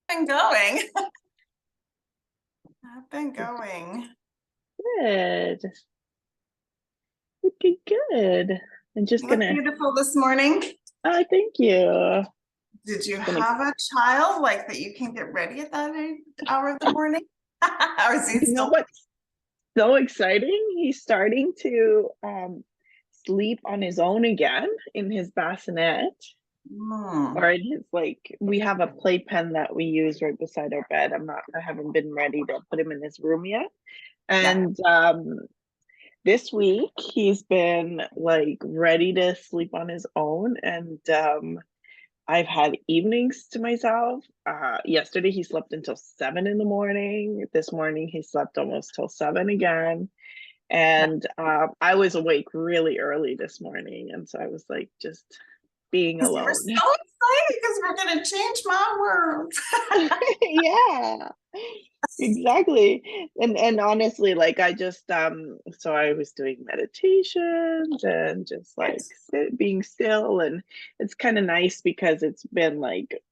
Been going. I've been going. Good. Okay, good. I'm just You look gonna, beautiful this morning. thank you. Did you Gonna, have a child like that you can get ready at that hour of the morning? Or is he you know still? what's so exciting? He's starting to sleep on his own again in his bassinet Hmm. or in his we have a playpen that we use right beside our bed. I haven't been ready to put him in his room yet. Yeah. And this week he's been like ready to sleep on his own and I've had evenings to myself. Yesterday he slept until 7 in the morning. This morning he slept almost till 7 again. And I was awake really early this morning. And so I was like just being Because you were alone. so excited because we're going to change my world. Yeah, exactly. And honestly, like I just so I was doing meditations and just Good. like being still, and it's kind of nice because it's been like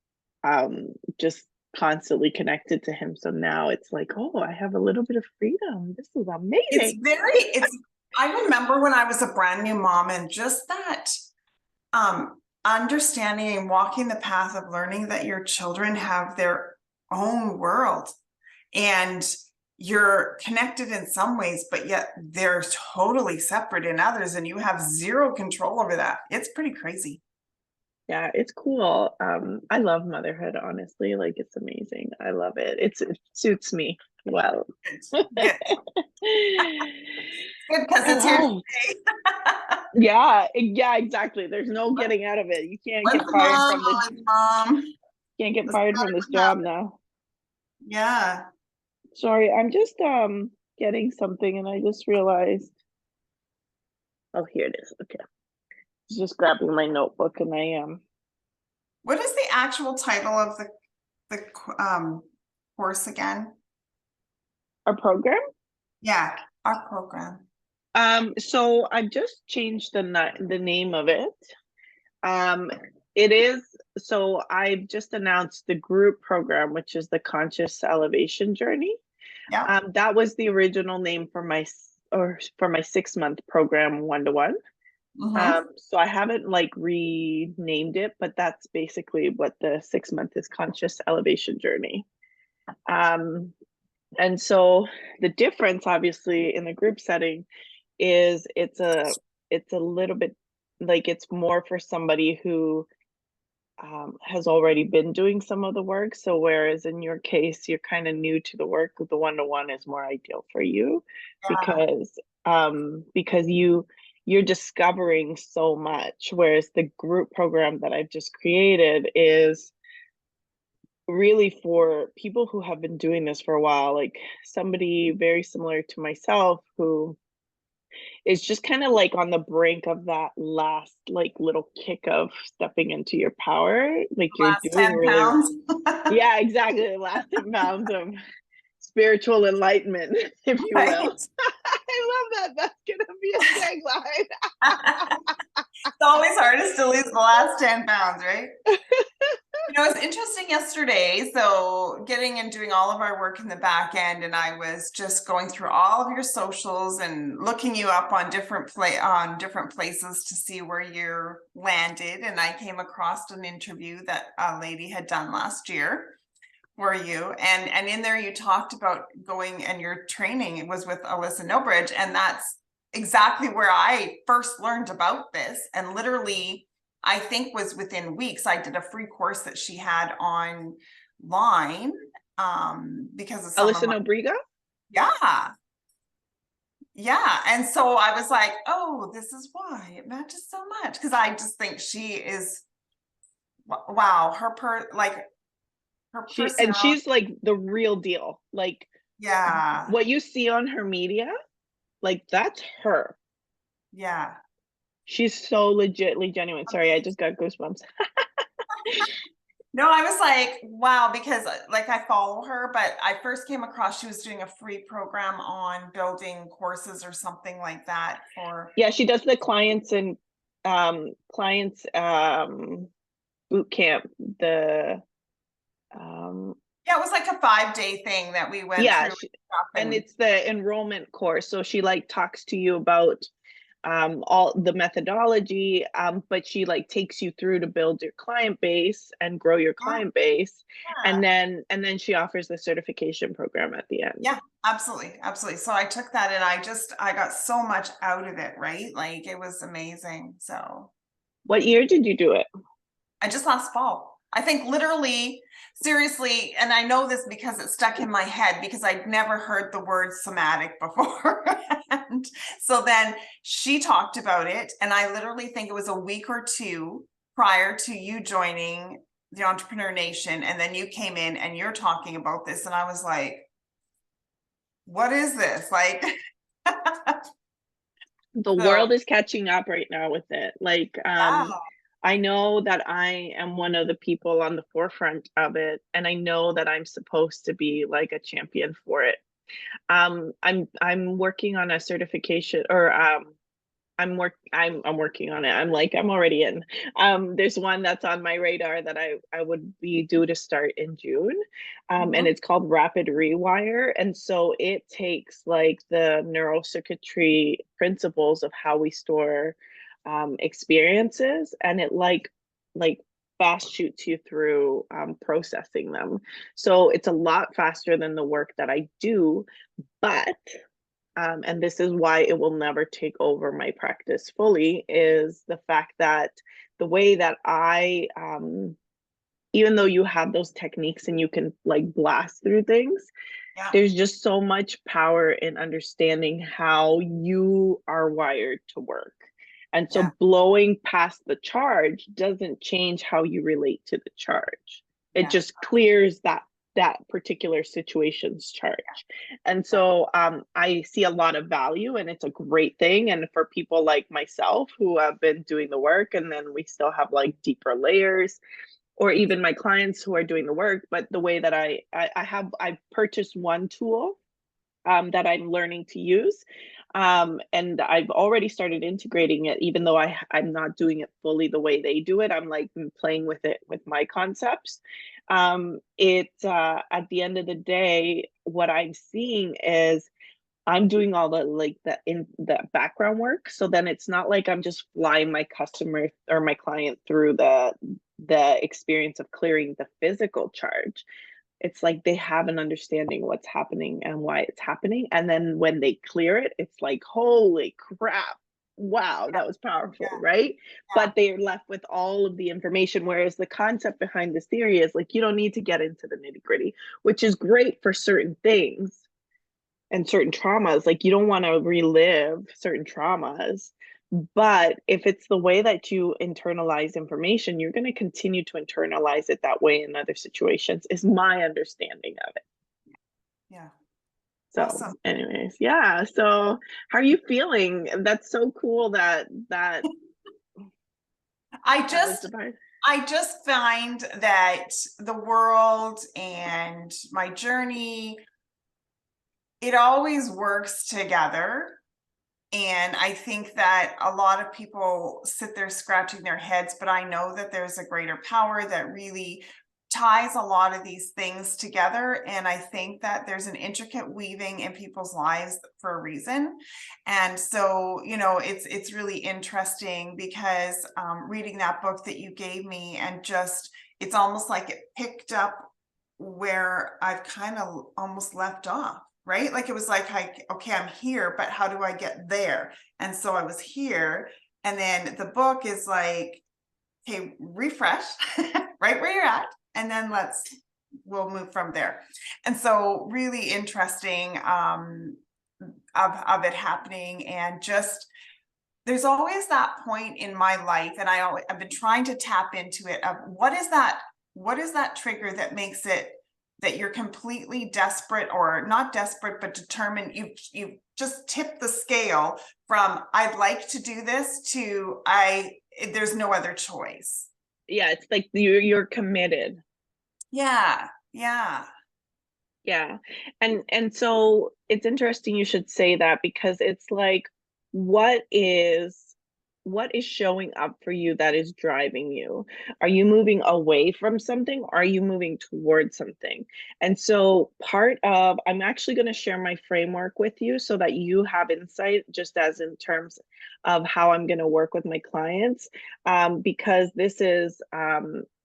just constantly connected to him. So now it's like, oh, I have a little bit of freedom. This is amazing. I remember when I was a brand new mom and just that understanding and walking the path of learning that your children have their own world and you're connected in some ways, but yet they're totally separate in others, and you have zero control over that. It's pretty crazy. Yeah, it's cool. I love motherhood, honestly. Like it's amazing. I love it. It suits me well. Good, good, good because it's here to Oh, stay. yeah, exactly. There's no getting out of it. You can't Once get fired mom, from this. always mom. Can't get Doesn't fired from matter this what job happens. now. Yeah. Sorry, I'm just getting something and I just realized. Oh, here it is. Okay, I was just grabbing my notebook and I What is the actual title of the course again? our program. Yeah, our program. So I've just changed the name of it. Um, it is so I've just announced the group program, which is the Conscious Elevation Journey. Yeah. That was the original name for my 6 month program, 1-to-1. Mm-hmm. So I haven't like renamed it, but that's basically what the 6 month is: Conscious Elevation Journey. Um, and so the difference, obviously, in the group setting is it's a little bit like it's more for somebody who has already been doing some of the work. So whereas in your case, you're kind of new to the work, the 1-to-1 is more ideal for you Yeah. because you're discovering so much. Whereas the group program that I've just created is really for people who have been doing this for a while, like somebody very similar to myself who is just kind of like on the brink of that last like little kick of stepping into your power. Like you're Last doing 10 really, pounds. yeah, exactly. The last 10 pounds of spiritual enlightenment, if you will. Right. I love that. That's gonna be a tagline. It's always hardest to lose the last 10 pounds, right? It's interesting yesterday. So, getting and doing all of our work in the back end, and I was just going through all of your socials and looking you up on different places to see where you're landed. And I came across an interview that a lady had done last year for you, and in there you talked about going and your training was with Alyssa Nobridge, and that's exactly where I first learned about this. And literally, I think was within weeks, I did a free course that she had online because of some of Alyssa my, Nobriga? yeah, yeah. And so I was like, oh, this is why it matches so much, because I just think she is, wow, her personality. She's like the real deal. Like Yeah, what you see on her media, like that's her. yeah. She's so legitly genuine. Sorry, I just got goosebumps. No, I was like, wow, because like I follow her, but I first came across she was doing a free program on building courses or something like that for, Yeah, she does the clients boot camp, the Yeah, it was like a 5-day thing that we went Yeah, through and stuff and and it's the enrollment course. So she like talks to you about all the methodology, but she like takes you through to build your client base and grow your yeah, client base, yeah. and then she offers the certification program at the end. Yeah, absolutely, absolutely. So I took that and I got so much out of it, right? Like it was amazing. So What year did you do it? I just last fall. I think literally, seriously, and I know this because it stuck in my head because I'd never heard the word somatic before. And so then she talked about it, and I literally think it was a week or two prior to you joining the Entrepreneur Nation, and then you came in and you're talking about this, and I was like, what is this? Like, The so world is catching up right now with it. Like, yeah, I know that I am one of the people on the forefront of it, and I know that I'm supposed to be like a champion for it. I'm working on a certification, or I'm working on it. I'm already in. There's one that's on my radar that I would be due to start in June. And mhm, it's called Rapid Rewire. And so it takes like the neurocircuitry principles of how we store experiences, and it like fast shoots you through processing them. So it's a lot faster than the work that I do, but and this is why it will never take over my practice fully, is the fact that the way that even though you have those techniques and you can like blast through things, yeah, there's just so much power in understanding how you are wired to work. And yeah, so blowing past the charge doesn't change how you relate to the charge. It yeah, just clears that particular situation's charge. And yeah, so I see a lot of value, and it's a great thing. And for people like myself who have been doing the work, and then we still have like deeper layers, or even my clients who are doing the work, but the way that I've purchased one tool that I'm learning to use. And I've already started integrating it, even though I'm not doing it fully the way they do it. I'm like playing with it with my concepts. It At the end of the day, what I'm seeing is I'm doing all the like the background work. So then it's not like I'm just flying my customer or my client through the experience of clearing the physical charge. It's like they have an understanding what's happening and why it's happening. And then when they clear it, it's like, holy crap. Wow, yeah, that was powerful, yeah, right? yeah, But they're left with all of the information. Whereas the concept behind this theory is like, you don't need to get into the nitty gritty, which is great for certain things and certain traumas. Like, you don't want to relive certain traumas, but if it's the way that you internalize information, you're going to continue to internalize it that way in other situations, is my understanding of it. yeah. So Awesome. anyways, yeah, so how are you feeling? That's so cool that I that was just the part. I just find that the world and my journey, it always works together. And I think that a lot of people sit there scratching their heads, but I know that there's a greater power that really ties a lot of these things together. And I think that there's an intricate weaving in people's lives for a reason. And so, it's really interesting because reading that book that you gave me, and just it's almost like it picked up where I've kind of almost left off, right? Like it was like, okay, I'm here, but how do I get there? And so I was here. And then the book is like, okay, refresh right where you're at. And then we'll move from there. And so really interesting of it happening. And just, there's always that point in my life. And I've been trying to tap into it of what is that trigger that makes it that you're completely desperate, or not desperate, but determined. You just tip the scale from I'd like to do this to there's no other choice. Yeah, it's like you're committed. Yeah, yeah, Yeah. And so it's interesting you should say that, because it's like, what is what is showing up for you that is driving you? Are you moving away from something? Or are you moving towards something? And so part of, I'm actually going to share my framework with you so that you have insight, just as in terms of how I'm going to work with my clients, because this is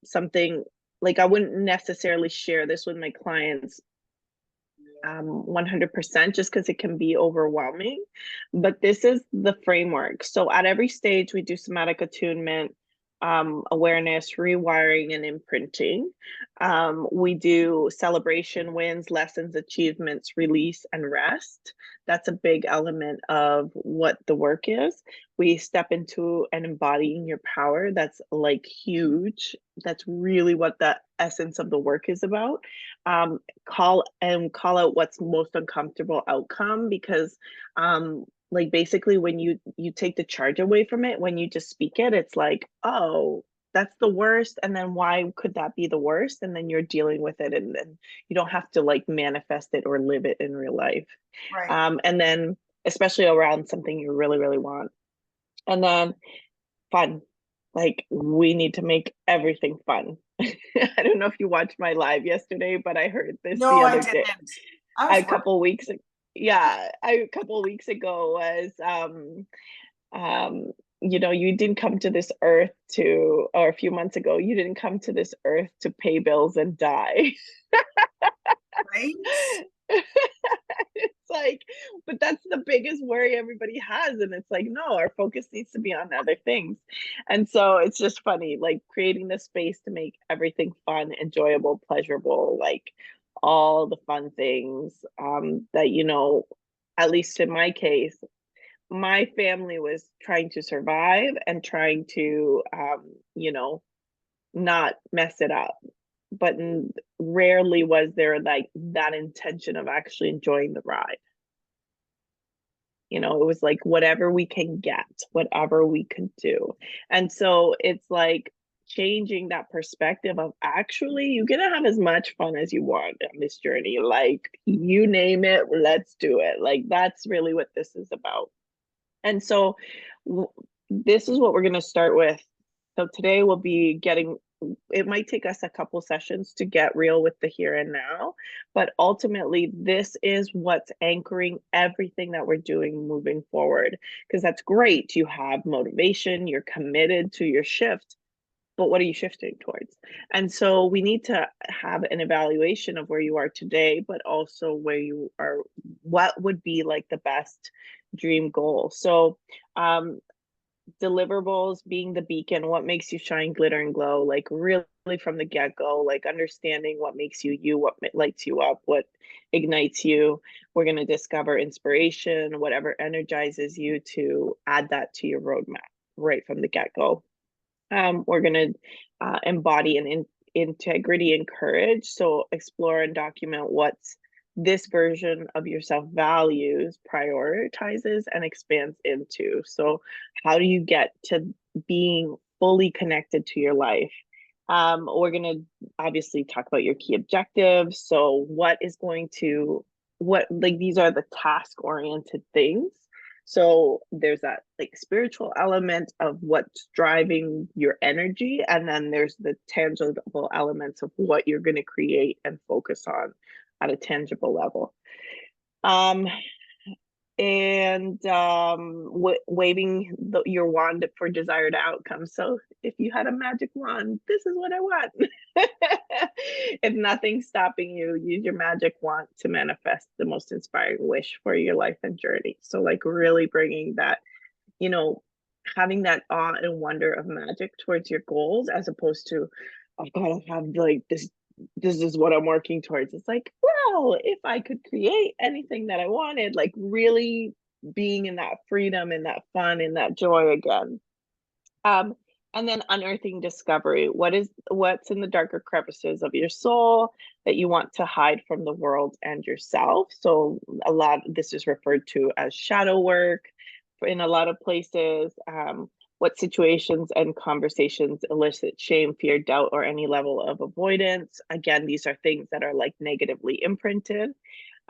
something like I wouldn't necessarily share this with my clients 100% just because it can be overwhelming. But this is the framework. So at every stage, we do somatic attunement, awareness, rewiring, and imprinting. We do celebration, wins, lessons, achievements, release, and rest. That's a big element of what the work is. We step into and embodying your power. That's like huge. That's really what the essence of the work is about. Call out what's most uncomfortable outcome, because like basically when you take the charge away from it, when you just speak it, it's like, oh, that's the worst, and then why could that be the worst, and then you're dealing with it, and then you don't have to like manifest it or live it in real life. Right. And then especially around something you really really want. And then fun, like we need to make everything fun. I don't know if you watched my live yesterday, but I heard this No, the I other day, didn't. I a was working. couple weeks yeah, a couple weeks ago was you know, you didn't come to this earth to, or a few months ago, you didn't come to this earth to pay bills and die. Right? It's like, but that's the biggest worry everybody has. And it's like, no, our focus needs to be on other things. And so it's just funny, like creating the space to make everything fun, enjoyable, pleasurable, like all the fun things that, you know, at least in my case, my family was trying to survive and trying to, you know, not mess it up. But rarely was there like that intention of actually enjoying the ride. You know, it was like whatever we can get, whatever we can do. And so it's like changing that perspective of actually you get to have as much fun as you want on this journey. Like you name it, let's do it. Like that's really what this is about. And so this is what we're going to start with. So today we'll be getting, it might take us a couple sessions to get real with the here and now, but ultimately this is what's anchoring everything that we're doing moving forward. Because that's great. You have motivation, you're committed to your shift, but what are you shifting towards? And so we need to have an evaluation of where you are today, but also where you are, what would be like the best dream goal. So deliverables, being the beacon, what makes you shine, glitter, and glow, like really from the get-go, like understanding what makes you you, what lights you up, what ignites you. We're going to discover inspiration, whatever energizes you, to add that to your roadmap right from the get-go. We're going to embody an integrity and courage. So explore and document what's this version of yourself values, prioritizes, and expands into. So how do you get to being fully connected to your life? We're going to obviously talk about your key objectives. So what is going to, what, like these are the task oriented things. So there's that like spiritual element of what's driving your energy, and then there's the tangible elements of what you're going to create and focus on at a tangible level. Um, and waving your wand for desired outcomes. So if you had a magic wand, this is what I want. If nothing's stopping you, use your magic wand to manifest the most inspiring wish for your life and journey. So like really bringing that, you know, having that awe and wonder of magic towards your goals, as opposed to, I've got to have like this is what I'm working towards. It's like, well, if I could create anything that I wanted, like really being in that freedom and that fun and that joy again. Um, and then unearthing discovery. What's in the darker crevices of your soul that you want to hide from the world and yourself? So a lot, this is referred to as shadow work in a lot of places. What situations and conversations elicit shame, fear, doubt, or any level of avoidance? Again, these are things that are like negatively imprinted.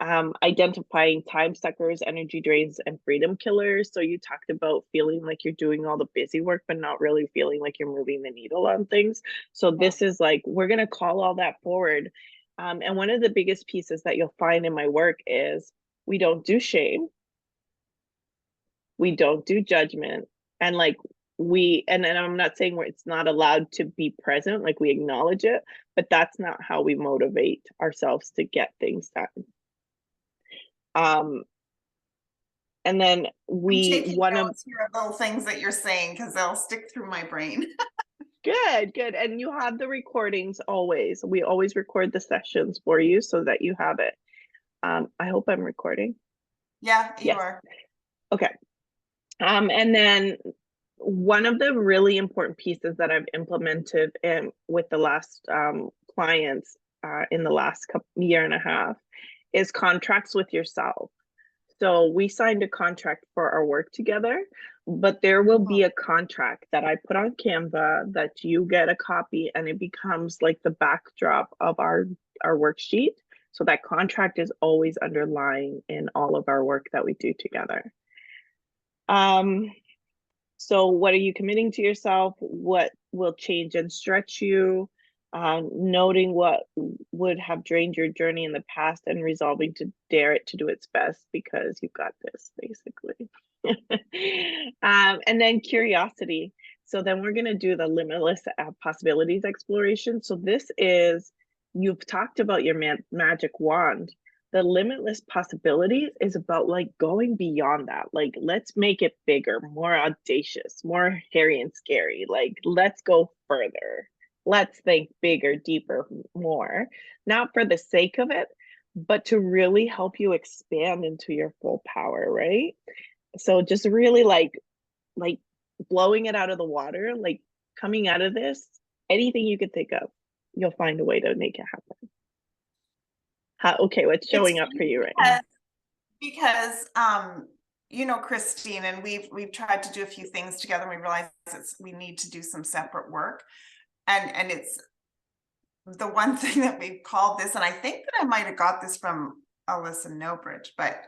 identifying time suckers, energy drains, and freedom killers. So you talked about feeling like you're doing all the busy work, but not really feeling like you're moving the needle on things. So this is like, we're going to call all that forward. And one of the biggest pieces that you'll find in my work is we don't do shame. We don't do judgment. And like and I'm not saying where it's not allowed to be present, like we acknowledge it, but that's not how we motivate ourselves to get things done. And then I'm we taking one of notes here of little things that you're saying because they'll stick through my brain. good. And you have the recordings always. We always record the sessions for you so that you have it. I hope I'm recording. Yeah, you Yes. are. Okay. And then one of the really important pieces that I've implemented with the last clients in the last year and a half is contracts with yourself. So we signed a contract for our work together, but there will be a contract that I put on Canva that you get a copy, and it becomes like the backdrop of our worksheet. So that contract is always underlying in all of our work that we do together. So what are you committing to yourself? What will change and stretch you? Noting what would have drained your journey in the past and resolving to dare it to do its best because you've got this, basically. And then curiosity. So then we're going to do the limitless possibilities exploration. So this is, you've talked about your magic wand. The limitless possibilities is about like going beyond that. Like, let's make it bigger, more audacious, more hairy and scary. Like, let's go further. Let's think bigger, deeper, more, not for the sake of it, but to really help you expand into your full power, right? So just really like blowing it out of the water, like coming out of this, anything you could think of, you'll find a way to make it happen. Okay, what's It's showing up for funny you right now? because you know, Christine, and we've tried to do a few things together, and we realize we need to do some separate work. And it's the one thing that we've called this, and I think that I might have got this from Alyssa Nobridge, but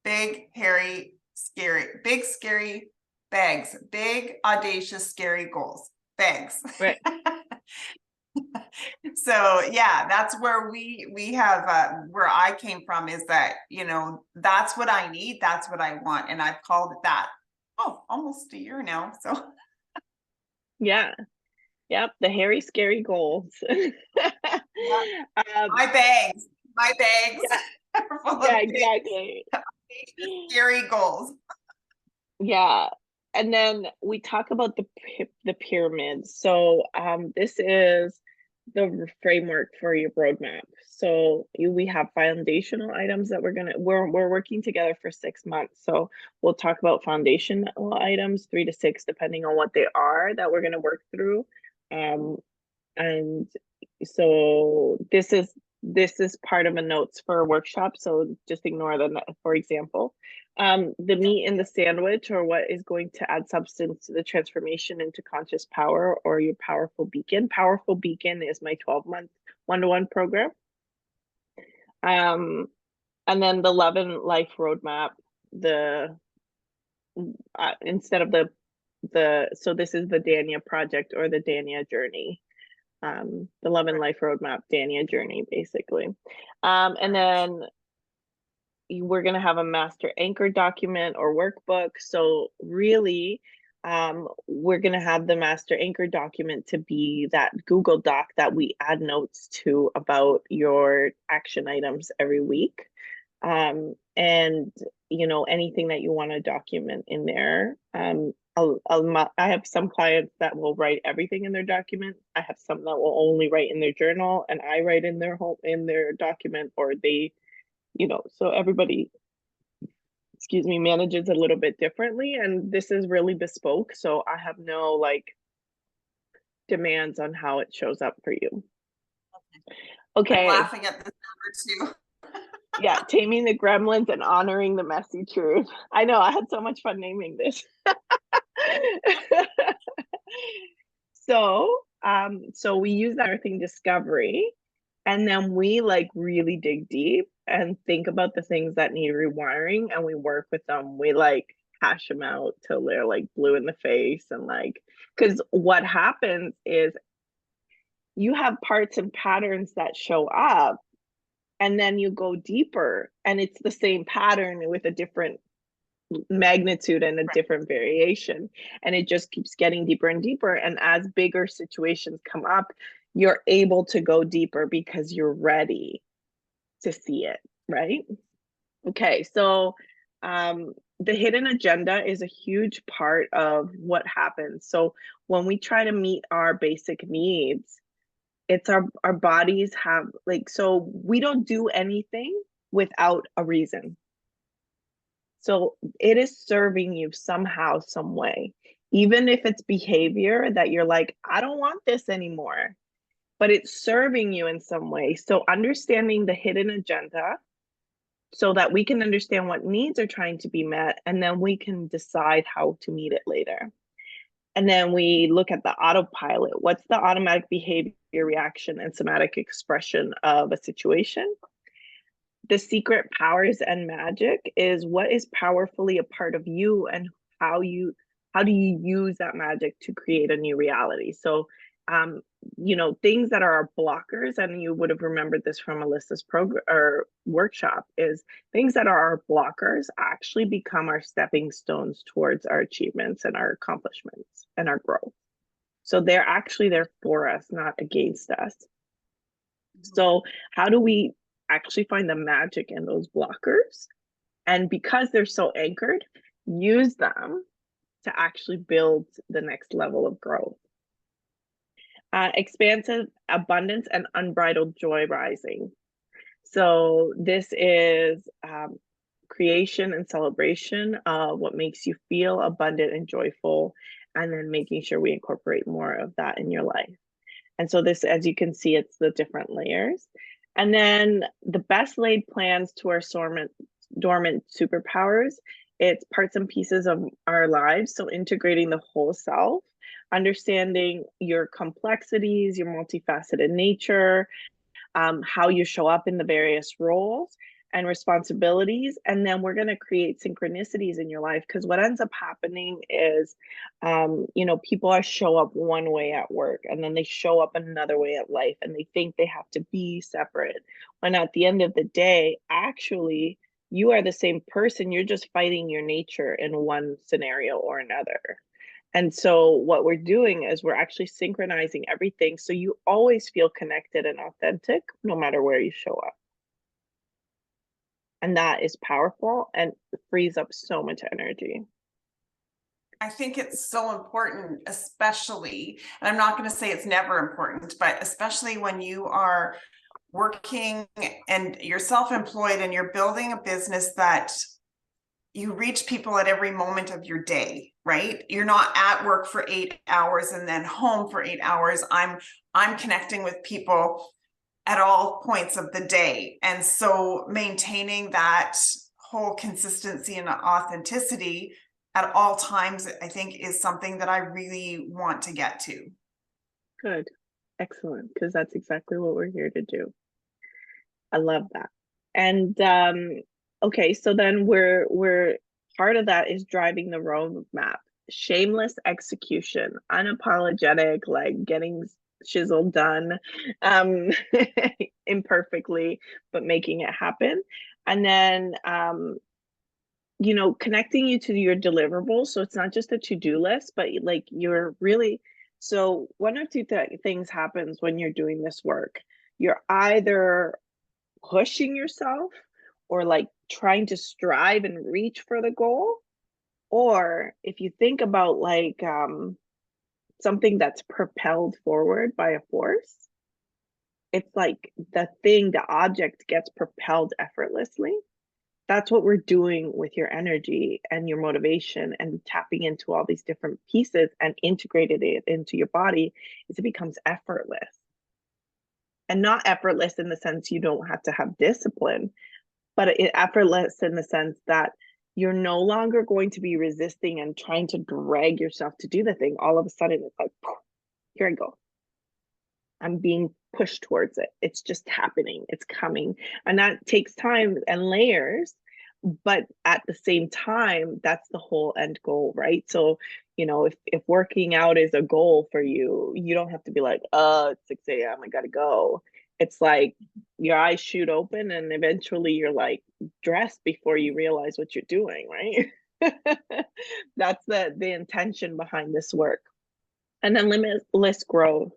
big, hairy, scary, big, scary bags, big, audacious, scary goals, bags. Right. So yeah, that's where we have where I came from, is that, you know, that's what I need, that's what I want, and I've called it that. Oh, almost a year now. So Yeah. Yep. The hairy, scary goals. yeah, um, my bags yeah. are full Yeah. of big, Exactly. scary goals. Yeah. And then we talk about the pyramids. So this is the framework for your roadmap. So we have foundational items that we're working together for 6 months. So we'll talk about foundational items, 3 to 6, depending on what they are, that we're gonna work through. And so this is part of a notes for a workshop. So just ignore them, for example. The meat in the sandwich, or what is going to add substance to the transformation into conscious power, or your powerful beacon. Powerful beacon is my 12-month one-to-one program. And then the love and life roadmap, instead of so this is the Dania project, or the Dania journey. The love and life roadmap, Dania journey, basically. And then we're going to have a master anchor document or workbook. So really, we're going to have the master anchor document to be that Google Doc that we add notes to about your action items every week. And you know, anything that you want to document in there. I have some clients that will write everything in their document. I have some that will only write in their journal, and I write in their document, or they, you know, so everybody, excuse me, manages a little bit differently, and this is really bespoke. So I have no like demands on how it shows up for you. I'm Okay. laughing at this number too. Yeah, taming the gremlins and honoring the messy truth. I know, I had so much fun naming this. So we use that earthing discovery. And then we like really dig deep and think about the things that need rewiring and we work with them. We like hash them out till they're like blue in the face and like, because what happens is you have parts and patterns that show up and then you go deeper and it's the same pattern with a different magnitude and a Right. different variation, and it just keeps getting deeper and deeper, and as bigger situations come up you're able to go deeper because you're ready to see it, right? Okay, so the hidden agenda is a huge part of what happens. So when we try to meet our basic needs, it's our bodies have like, so we don't do anything without a reason. So it is serving you somehow, some way, even if it's behavior that you're like, I don't want this anymore, but it's serving you in some way. So understanding the hidden agenda so that we can understand what needs are trying to be met, and then we can decide how to meet it later. And then we look at the autopilot. What's the automatic behavior, reaction, and somatic expression of a situation? The secret powers and magic is what is powerfully a part of you and how you how do you use that magic to create a new reality. So things that are blockers, and you would have remembered this from Alyssa's program or workshop, is things that are our blockers actually become our stepping stones towards our achievements and our accomplishments and our growth. So they're actually there for us, not against us. So how do we actually find the magic in those blockers? And because they're so anchored, use them to actually build the next level of growth. Expansive abundance and unbridled joy rising. So this is creation and celebration of what makes you feel abundant and joyful, and then making sure we incorporate more of that in your life. And so this, as you can see, it's the different layers. And then the best laid plans to our dormant superpowers, it's parts and pieces of our lives. So integrating the whole self, understanding your complexities, your multifaceted nature, how you show up in the various roles and responsibilities. And then we're going to create synchronicities in your life, because what ends up happening is, people are show up one way at work and then they show up another way at life and they think they have to be separate. When at the end of the day, actually, you are the same person. You're just fighting your nature in one scenario or another. And so what we're doing is we're actually synchronizing everything so you always feel connected and authentic no matter where you show up. And that is powerful and frees up so much energy. I think it's so important, especially, and I'm not going to say it's never important, but especially when you are working and you're self-employed and you're building a business that you reach people at every moment of your day, right? You're not at work for 8 hours and then home for 8 hours. I'm connecting with people at all points of the day. And so maintaining that whole consistency and authenticity at all times, I think, is something that I really want to get to. Good. Excellent. Because that's exactly what we're here to do. I love that. And okay, so then we're part of that is driving the roadmap. Shameless execution, unapologetic, like getting shizzle done, um, imperfectly, but making it happen. And then connecting you to your deliverables. So it's not just a to-do list, but like you're really, so one of two things happens when you're doing this work. You're either pushing yourself or like trying to strive and reach for the goal, or if you think about like something that's propelled forward by a force, it's like the object gets propelled effortlessly. That's what we're doing with your energy and your motivation, and tapping into all these different pieces and integrated it into your body, is it becomes effortless. And not effortless in the sense you don't have to have discipline, but effortless in the sense that you're no longer going to be resisting and trying to drag yourself to do the thing. All of a sudden, it's like, here I go. I'm being push towards it. It's just happening, it's coming. And that takes time and layers. But at the same time, that's the whole end goal, right? So, if working out is a goal for you, you don't have to be like, it's 6 a.m., I gotta go. It's like your eyes shoot open and eventually you're like dressed before you realize what you're doing, right? That's the intention behind this work. And then limitless growth,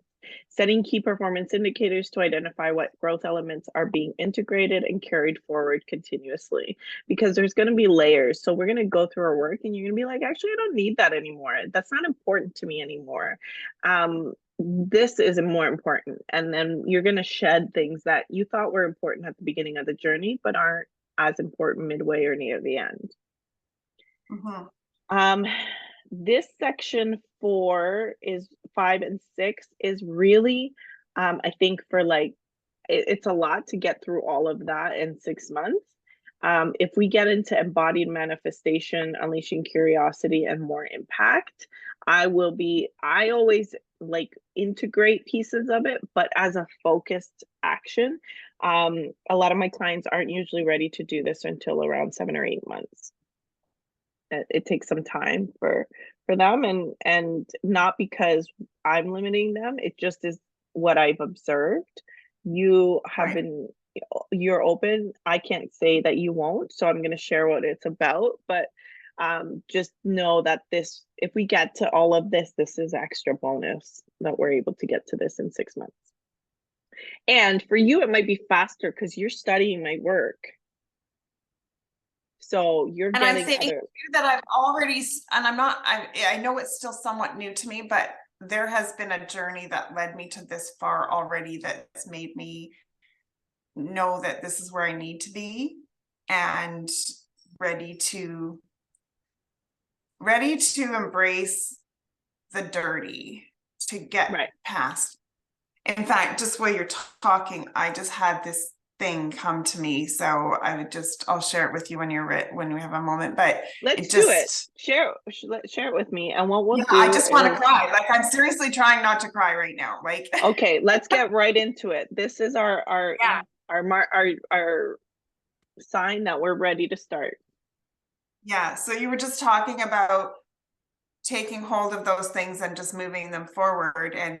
setting key performance indicators to identify what growth elements are being integrated and carried forward continuously. Because there's going to be layers. So we're going to go through our work and you're going to be like, actually, I don't need that anymore. That's not important to me anymore. This is more important. And then you're going to shed things that you thought were important at the beginning of the journey, but aren't as important midway or near the end. Mhm. This section 5 and 6 is really, I think for it's a lot to get through all of that in 6 months. If we get into embodied manifestation, unleashing curiosity and more impact, I always integrate pieces of it, but as a focused action. A lot of my clients aren't usually ready to do this until around 7 or 8 months. It takes some time for them, and not because I'm limiting them, it just is what I've observed. You have Right. been You're open. I can't say that you won't, so I'm going to share what it's about, but just know that if we get to all of this is extra bonus that we're able to get to this in 6 months. And for you it might be faster because you're studying my work. So you're And I getting think other. that I've already, and I know it's still somewhat new to me, but there has been a journey that led me to this far already that's made me know that this is where I need to be and ready to embrace the dirty, to get Right. past. In fact, just while you're talking, I just had this thing come to me, so I'll share it with you when we have a moment. But Let's it do it. just, Share it with me. And what we'll yeah, I do just want to is, cry. Like, I'm seriously trying not to cry right now. Like, okay, let's get right into it. This is yeah, our sign that we're ready to start. yeah. So you were just talking about taking hold of those things and just moving them forward and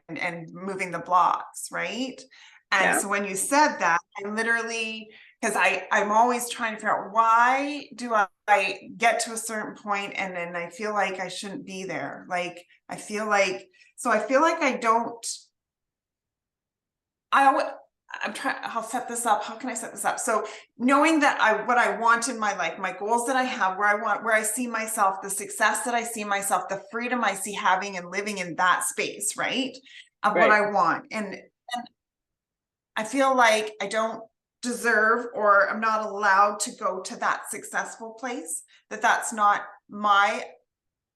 moving the blocks, right? And Yeah. so when you said that, I literally, because I'm always trying to figure out, why do I get to a certain point and then I feel like I shouldn't be there? Like I feel like I don't. I'm trying, I'll set this up. How can I set this up? So knowing that what I want in my life, my goals that I have, where I see myself, the success that I see myself, the freedom I see having and living in that space, right? Of what Right. I want. And I feel like I don't deserve, or I'm not allowed to go to that successful place, that's not my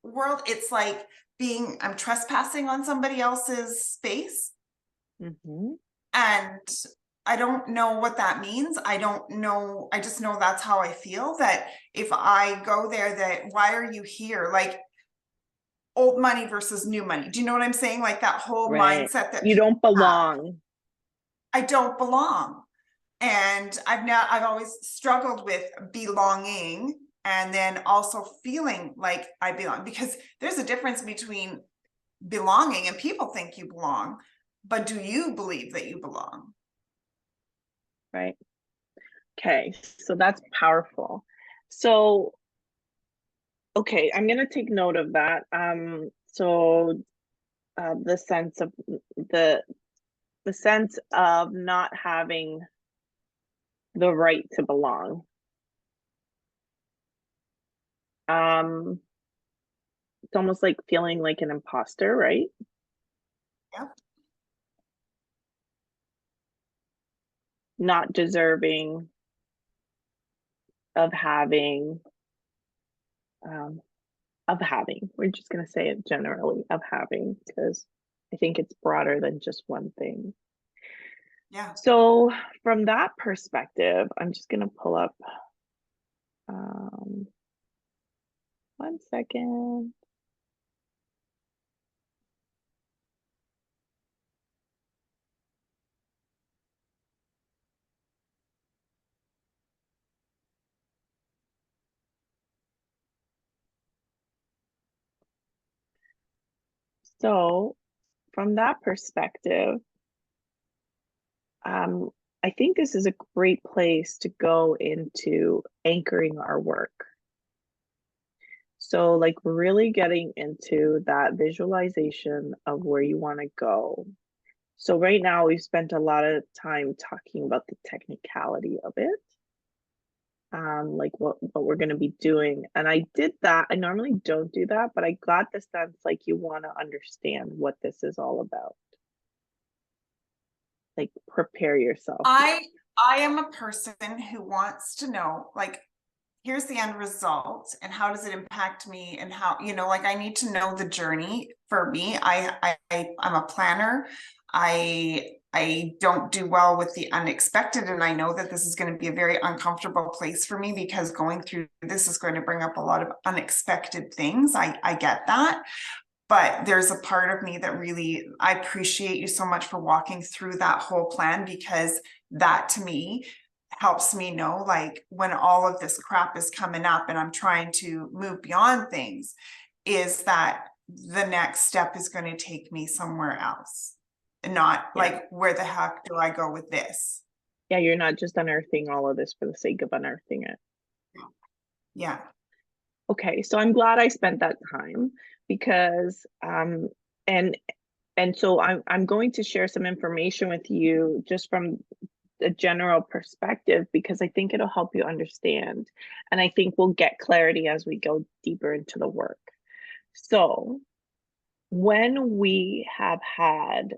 world. It's like I'm trespassing on somebody else's space. Mm-hmm. And I don't know what that means. I don't know. I just know that's how I feel, that if I go there, that why are you here? Like old money versus new money. Do you know what I'm saying? Like that whole Right. mindset that You people don't have. belong. I don't belong. And I've always struggled with belonging and then also feeling like I belong, because there's a difference between belonging and people think you belong, but do you believe that you belong? Right. Okay. So that's powerful. So, okay, I'm gonna take note of that. The sense of the sense of not having the right to belong. Um, it's almost like feeling like an imposter, right? Yeah. Not deserving of having, um, we're just going to say it generally, of having, because I think it's broader than just one thing. Yeah. So from that perspective, I'm just going to pull up, um, 1 second. So from that perspective, I think this is a great place to go into anchoring our work. So like really getting into that visualization of where you want to go. So right now we've spent a lot of time talking about the technicality of it, like what we're going to be doing. And I did that. I normally don't do that, but I got the sense like you want to understand what this is all about. Like prepare yourself. I am a person who wants to know, like, here's the end result and how does it impact me, and how, like, I need to know the journey. For me, I'm a planner. I don't do well with the unexpected, and I know that this is going to be a very uncomfortable place for me because going through this is going to bring up a lot of unexpected things. I get that. But there's a part of me that really, I appreciate you so much for walking through that whole plan, because that to me helps me know, like, when all of this crap is coming up and I'm trying to move beyond things, is that the next step is going to take me somewhere else, and not Yeah. like, where the heck do I go with this? Yeah, you're not just unearthing all of this for the sake of unearthing it. Yeah. Okay, so I'm glad I spent that time because and so I'm going to share some information with you just from a general perspective because I think it'll help you understand. And I think we'll get clarity as we go deeper into the work. So when we have had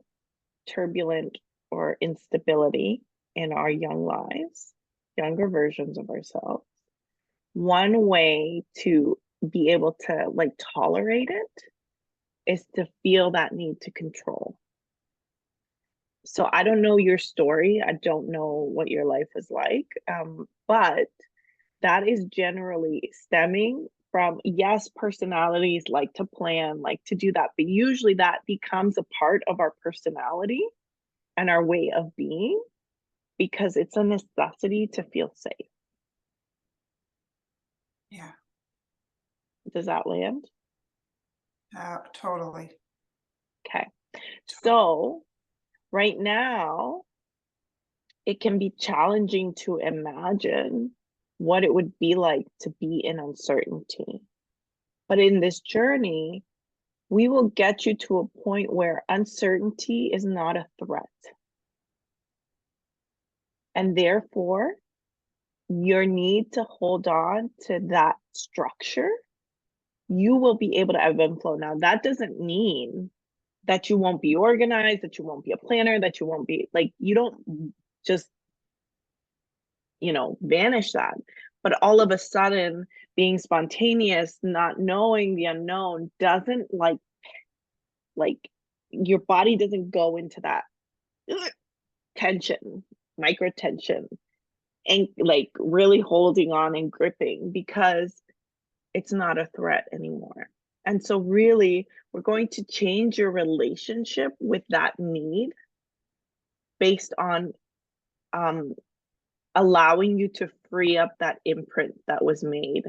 turbulent or instability in our young lives, younger versions of ourselves, one way to be able to like tolerate it is to feel that need to control. So I don't know your story. I don't know what your life is like. But that is generally stemming from, yes, personalities like to plan, like to do that, but usually that becomes a part of our personality and our way of being because it's a necessity to feel safe. Yeah. Does that land? Totally. Okay. So right now, it can be challenging to imagine what it would be like to be in uncertainty. But in this journey, we will get you to a point where uncertainty is not a threat. And therefore, your need to hold on to that structure, you will be able to ebb and flow. Now, that doesn't mean that you won't be organized, that you won't be a planner, that you won't be like, you don't just, vanish that. But all of a sudden, being spontaneous, not knowing the unknown doesn't like your body doesn't go into that tension, micro tension, and like really holding on and gripping because it's not a threat anymore. And so, really, we're going to change your relationship with that need based on um, allowing you to free up that imprint that was made,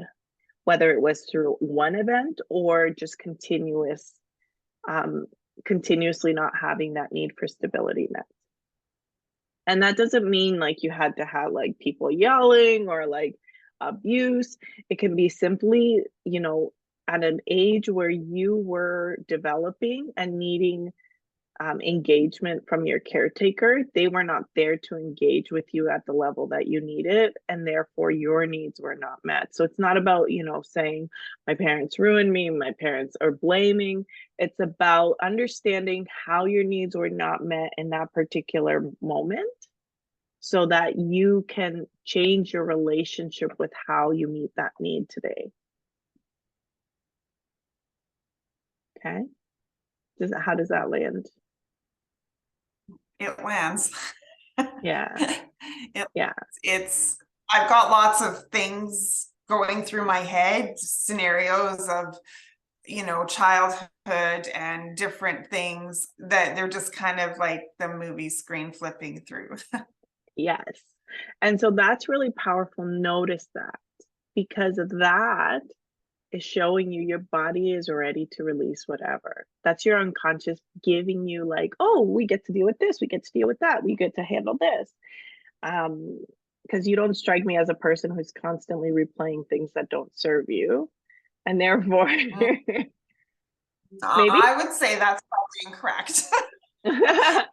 whether it was through one event or just continuously not having that need for stability met. And that doesn't mean like you had to have like people yelling or like abuse. It can be simply, at an age where you were developing and needing engagement from your caretaker. They were not there to engage with you at the level that you needed, and therefore your needs were not met. So it's not about, saying my parents ruined me, my parents are blaming. It's about understanding how your needs were not met in that particular moment so that you can change your relationship with how you meet that need today. Okay? How does that land? It lands. Yeah. it, Yeah. it's I've got lots of things going through my head, scenarios of, childhood and different things that they're just kind of like the movie screen flipping through. Yes. And so that's really powerful. Notice that because of that is showing you your body is ready to release whatever. That's your unconscious giving you like, oh, we get to deal with this, we get to deal with that, we get to handle this. Because you don't strike me as a person who's constantly replaying things that don't serve you. And therefore, maybe? I would say that's probably incorrect.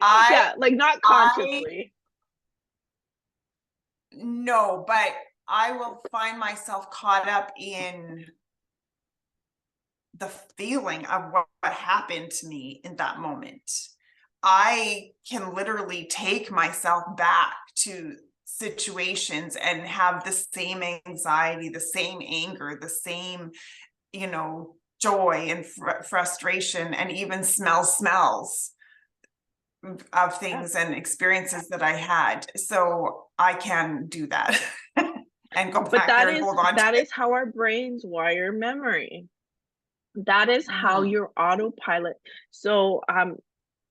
I Yeah, like not I consciously. no, but I will find myself caught up in the feeling of what happened to me in that moment. I can literally take myself back to situations and have the same anxiety, the same anger, the same, joy and frustration, and even smells of Yeah. things and experiences that I had. So I can do that and go But back there and hold on to that it. is how our brains wire memory. That is how Mhm. your autopilot. So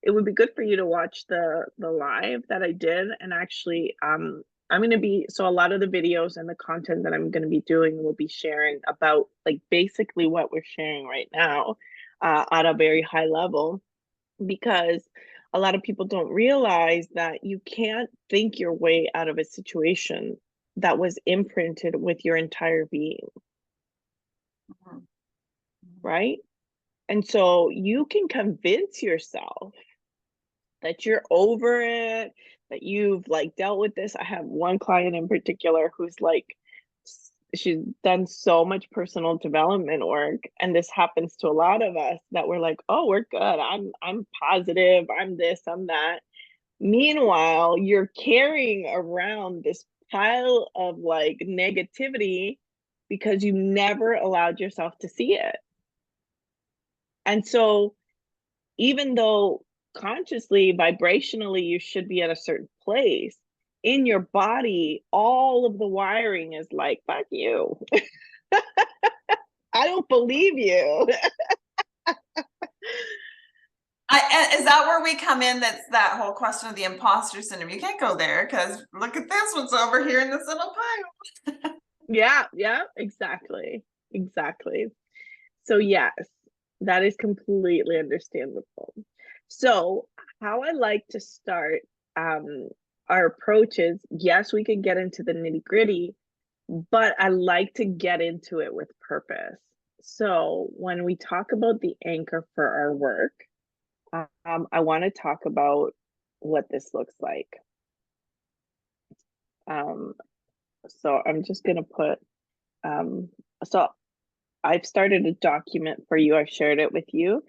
it would be good for you to watch the live that I did. And actually I'm going to be, so a lot of the videos and the content that I'm going to be doing will be sharing about like basically what we're sharing right now at a very high level, because a lot of people don't realize that you can't think your way out of a situation that was imprinted with your entire being, Mhm. right? And so you can convince yourself that you're over it, that you've like dealt with this. I have one client in particular who's like, she's done so much personal development work, and this happens to a lot of us, that we're like, oh, we're good. I'm positive. I'm this. I'm that. Meanwhile, you're carrying around this pile of like negativity because you never allowed yourself to see it. And so even though consciously, vibrationally, you should be at a certain place, in your body, all of the wiring is like, fuck you. I don't believe you. Is that where we come in? That's that whole question of the imposter syndrome. You can't go there because look at this one's over here in this little pile. Yeah, yeah, exactly. Exactly. So, yes, that is completely understandable. So, how I like to start our approach is, yes, we can get into the nitty gritty, but I like to get into it with purpose. So, when we talk about the anchor for our work, I want to talk about what this looks like. Um, so, I'm just going to put, um, so I've started a document for you. I've shared it with you.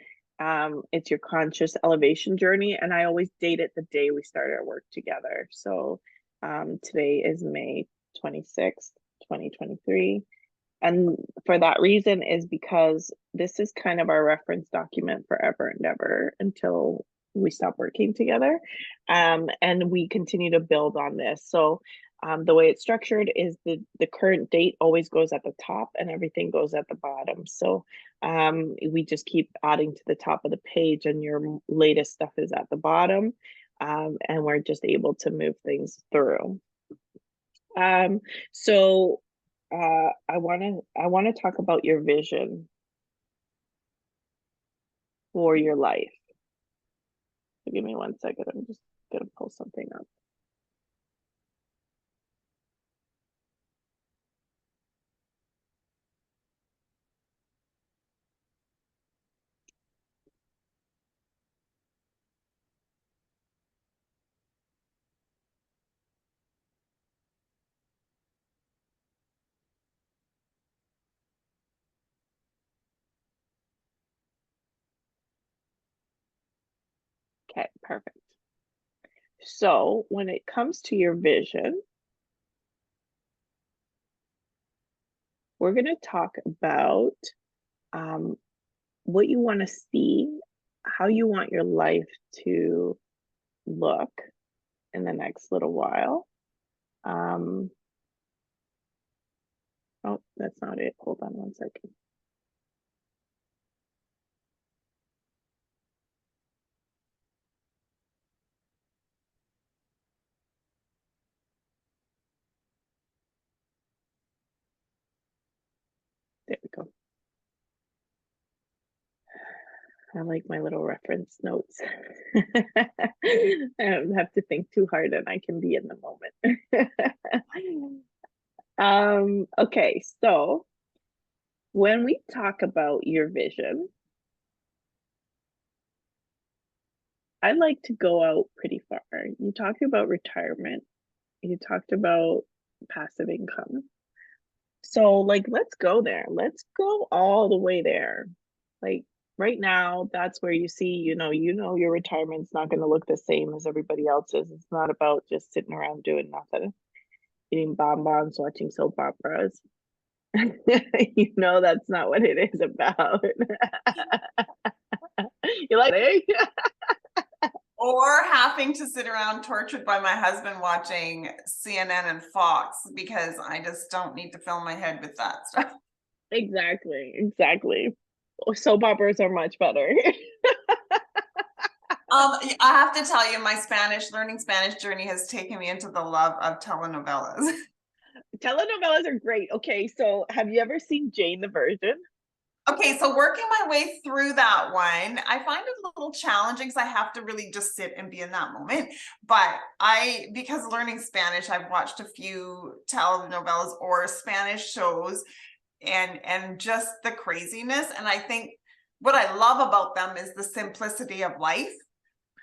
It's your conscious elevation journey, and I always date it the day we start our work together. So today is May 26th, 2023. And for that reason is because this is kind of our reference document forever and ever until we stop working together. And we continue to build on this. So the way it's structured is the current date always goes at the top and everything goes at the bottom. So we just keep adding to the top of the page, and your latest stuff is at the bottom. And we're just able to move things through. Um, so I wanna talk about your vision for your life. So give me 1 second. I'm just gonna pull something up. Okay, perfect. So when it comes to your vision, we're gonna talk about um, what you want to see, how you want your life to look in the next little while. Um, oh, that's not it. Hold on 1 second. There we go. I like my little reference notes. I don't have to think too hard and I can be in the moment. Okay, so when we talk about your vision, I like to go out pretty far. You talked about retirement, you talked about passive income. So, like, let's go there. Let's go all the way there. Like, right now, that's where you see, your retirement's not going to look the same as everybody else's. It's not about just sitting around doing nothing, eating bonbons, watching soap operas. That's not what it is about. You like it? Or having to sit around tortured by my husband watching CNN and Fox because I just don't need to fill my head with that stuff. Exactly. Soap operas are much better. I have to tell you, my learning Spanish journey has taken me into the love of telenovelas. Telenovelas are great. Okay, so have you ever seen Jane the Virgin? Okay, so working my way through that one, I find it a little challenging because I have to really just sit and be in that moment. But because learning Spanish, I've watched a few telenovelas or Spanish shows and just the craziness. And I think what I love about them is the simplicity of life.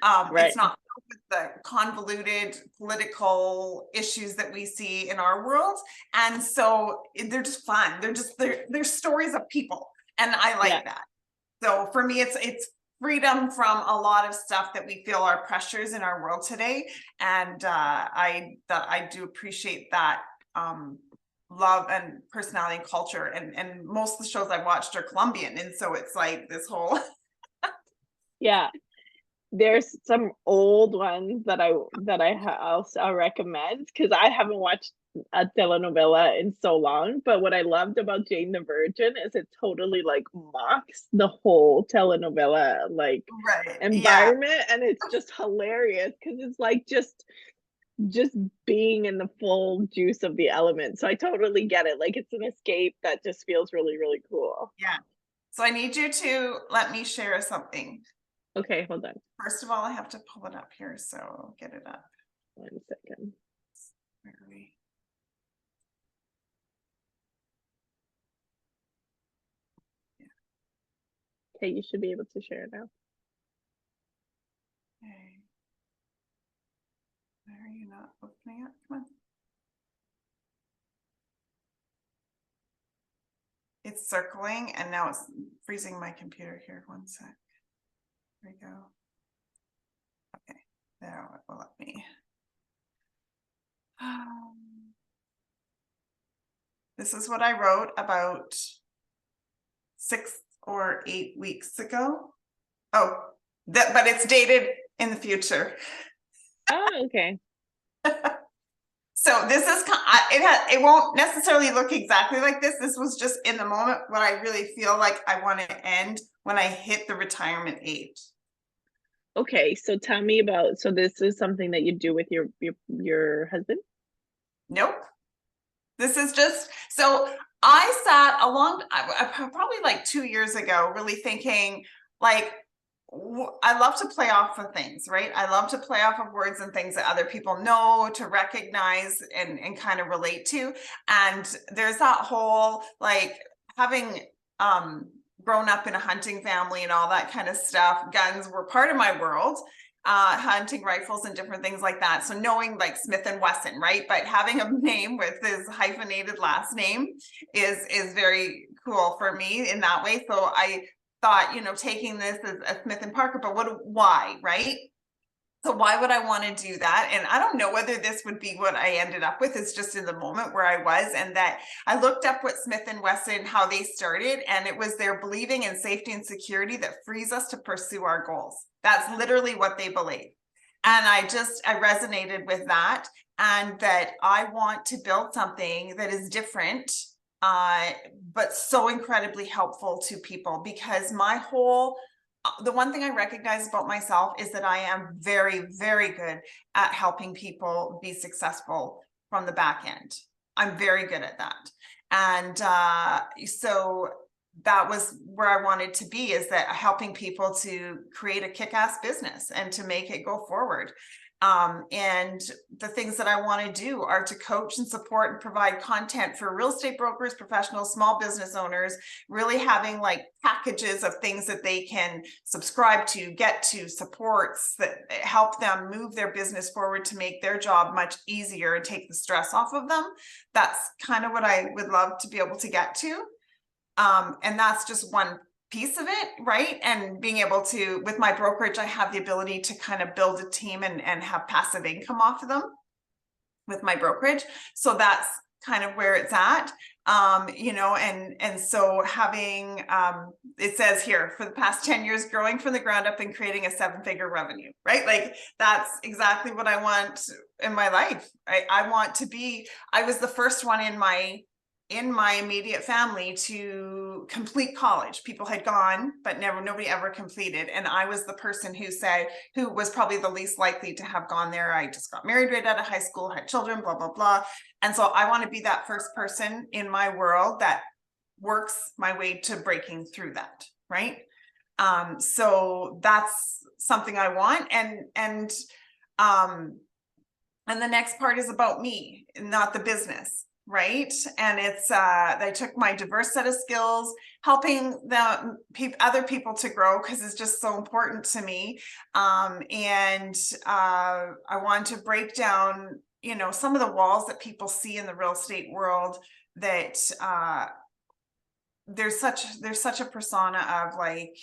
Right. It's not with the convoluted political issues that we see in our world. And so they're just fun. They're stories of people. And I like that. So for me, it's freedom from a lot of stuff that we feel are pressures in our world today. And I do appreciate that love and personality and culture. And most of the shows I've watched are Colombian. And so it's like this whole Yeah. There's some old ones that I'll recommend because I haven't watched a telenovela in so long. But what I loved about Jane the Virgin is it totally like mocks the whole telenovela environment, and it's just hilarious because it's like just being in the full juice of the element. So I totally get it. Like it's an escape that just feels really, really cool. Yeah. So I need you to let me share something. Okay, hold on. First of all, I have to pull it up here, so I'll get it up. 1 second. Where are we? Yeah. Okay, you should be able to share now. Okay. Why are you not opening it? Come on. It's circling and now it's freezing my computer here. 1 sec. There we go. Okay, there it will let me. This is what I wrote about 6 or 8 weeks ago. Oh, but it's dated in the future. Oh, okay. So this is it won't necessarily look exactly like this. This was just in the moment what I really feel like I want to end when I hit the retirement age. Okay, so tell me about, so this is something that you do with your husband? Nope. This is just, so I sat probably like 2 years ago, really thinking like, I love to play off of things, right? I love to play off of words and things that other people know, to recognize and kind of relate to. And there's that whole, like, having grown up in a hunting family and all that kind of stuff, guns were part of my world. Hunting rifles and different things like that. So knowing like Smith and Wesson, right? But having a name with his hyphenated last name is very cool for me in that way. So I thought, taking this as a Smith and Parker, but why, right? So why would I want to do that? And I don't know whether this would be what I ended up with. It's just in the moment where I was, and that I looked up what Smith and Wesson, how they started, and it was their believing in safety and security that frees us to pursue our goals. That's literally what they believe. And I resonated with that, and that I want to build something that is different, but so incredibly helpful to people, because the one thing I recognize about myself is that I am very, very good at helping people be successful from the back end. I'm very good at that. And so that was where I wanted to be, is that helping people to create a kick-ass business and to make it go forward. And the things that I want to do are to coach and support and provide content for real estate brokers, professionals, small business owners, really having like packages of things that they can subscribe to, get to, supports that help them move their business forward to make their job much easier and take the stress off of them. That's kind of what I would love to be able to get to. And that's just one piece of it, right? And being able to, with my brokerage, I have the ability to kind of build a team and have passive income off of them with my brokerage. So that's kind of where it's at. You know, and so having, it says here, for the past 10 years, growing from the ground up and creating a 7-figure revenue, right? Like that's exactly what I want in my life. I want to be, I was the first one in my immediate family to complete college. People had gone, but nobody ever completed. And I was the person who was probably the least likely to have gone there. I just got married right out of high school, had children, blah, blah, blah. And so I want to be that first person in my world that works my way to breaking through that, right? So that's something I want. And the next part is about me, not the business. Right. And it's I took my diverse set of skills, helping other people to grow, because it's just so important to me. And I want to break down, you know, some of the walls that people see in the real estate world, that there's such a persona of like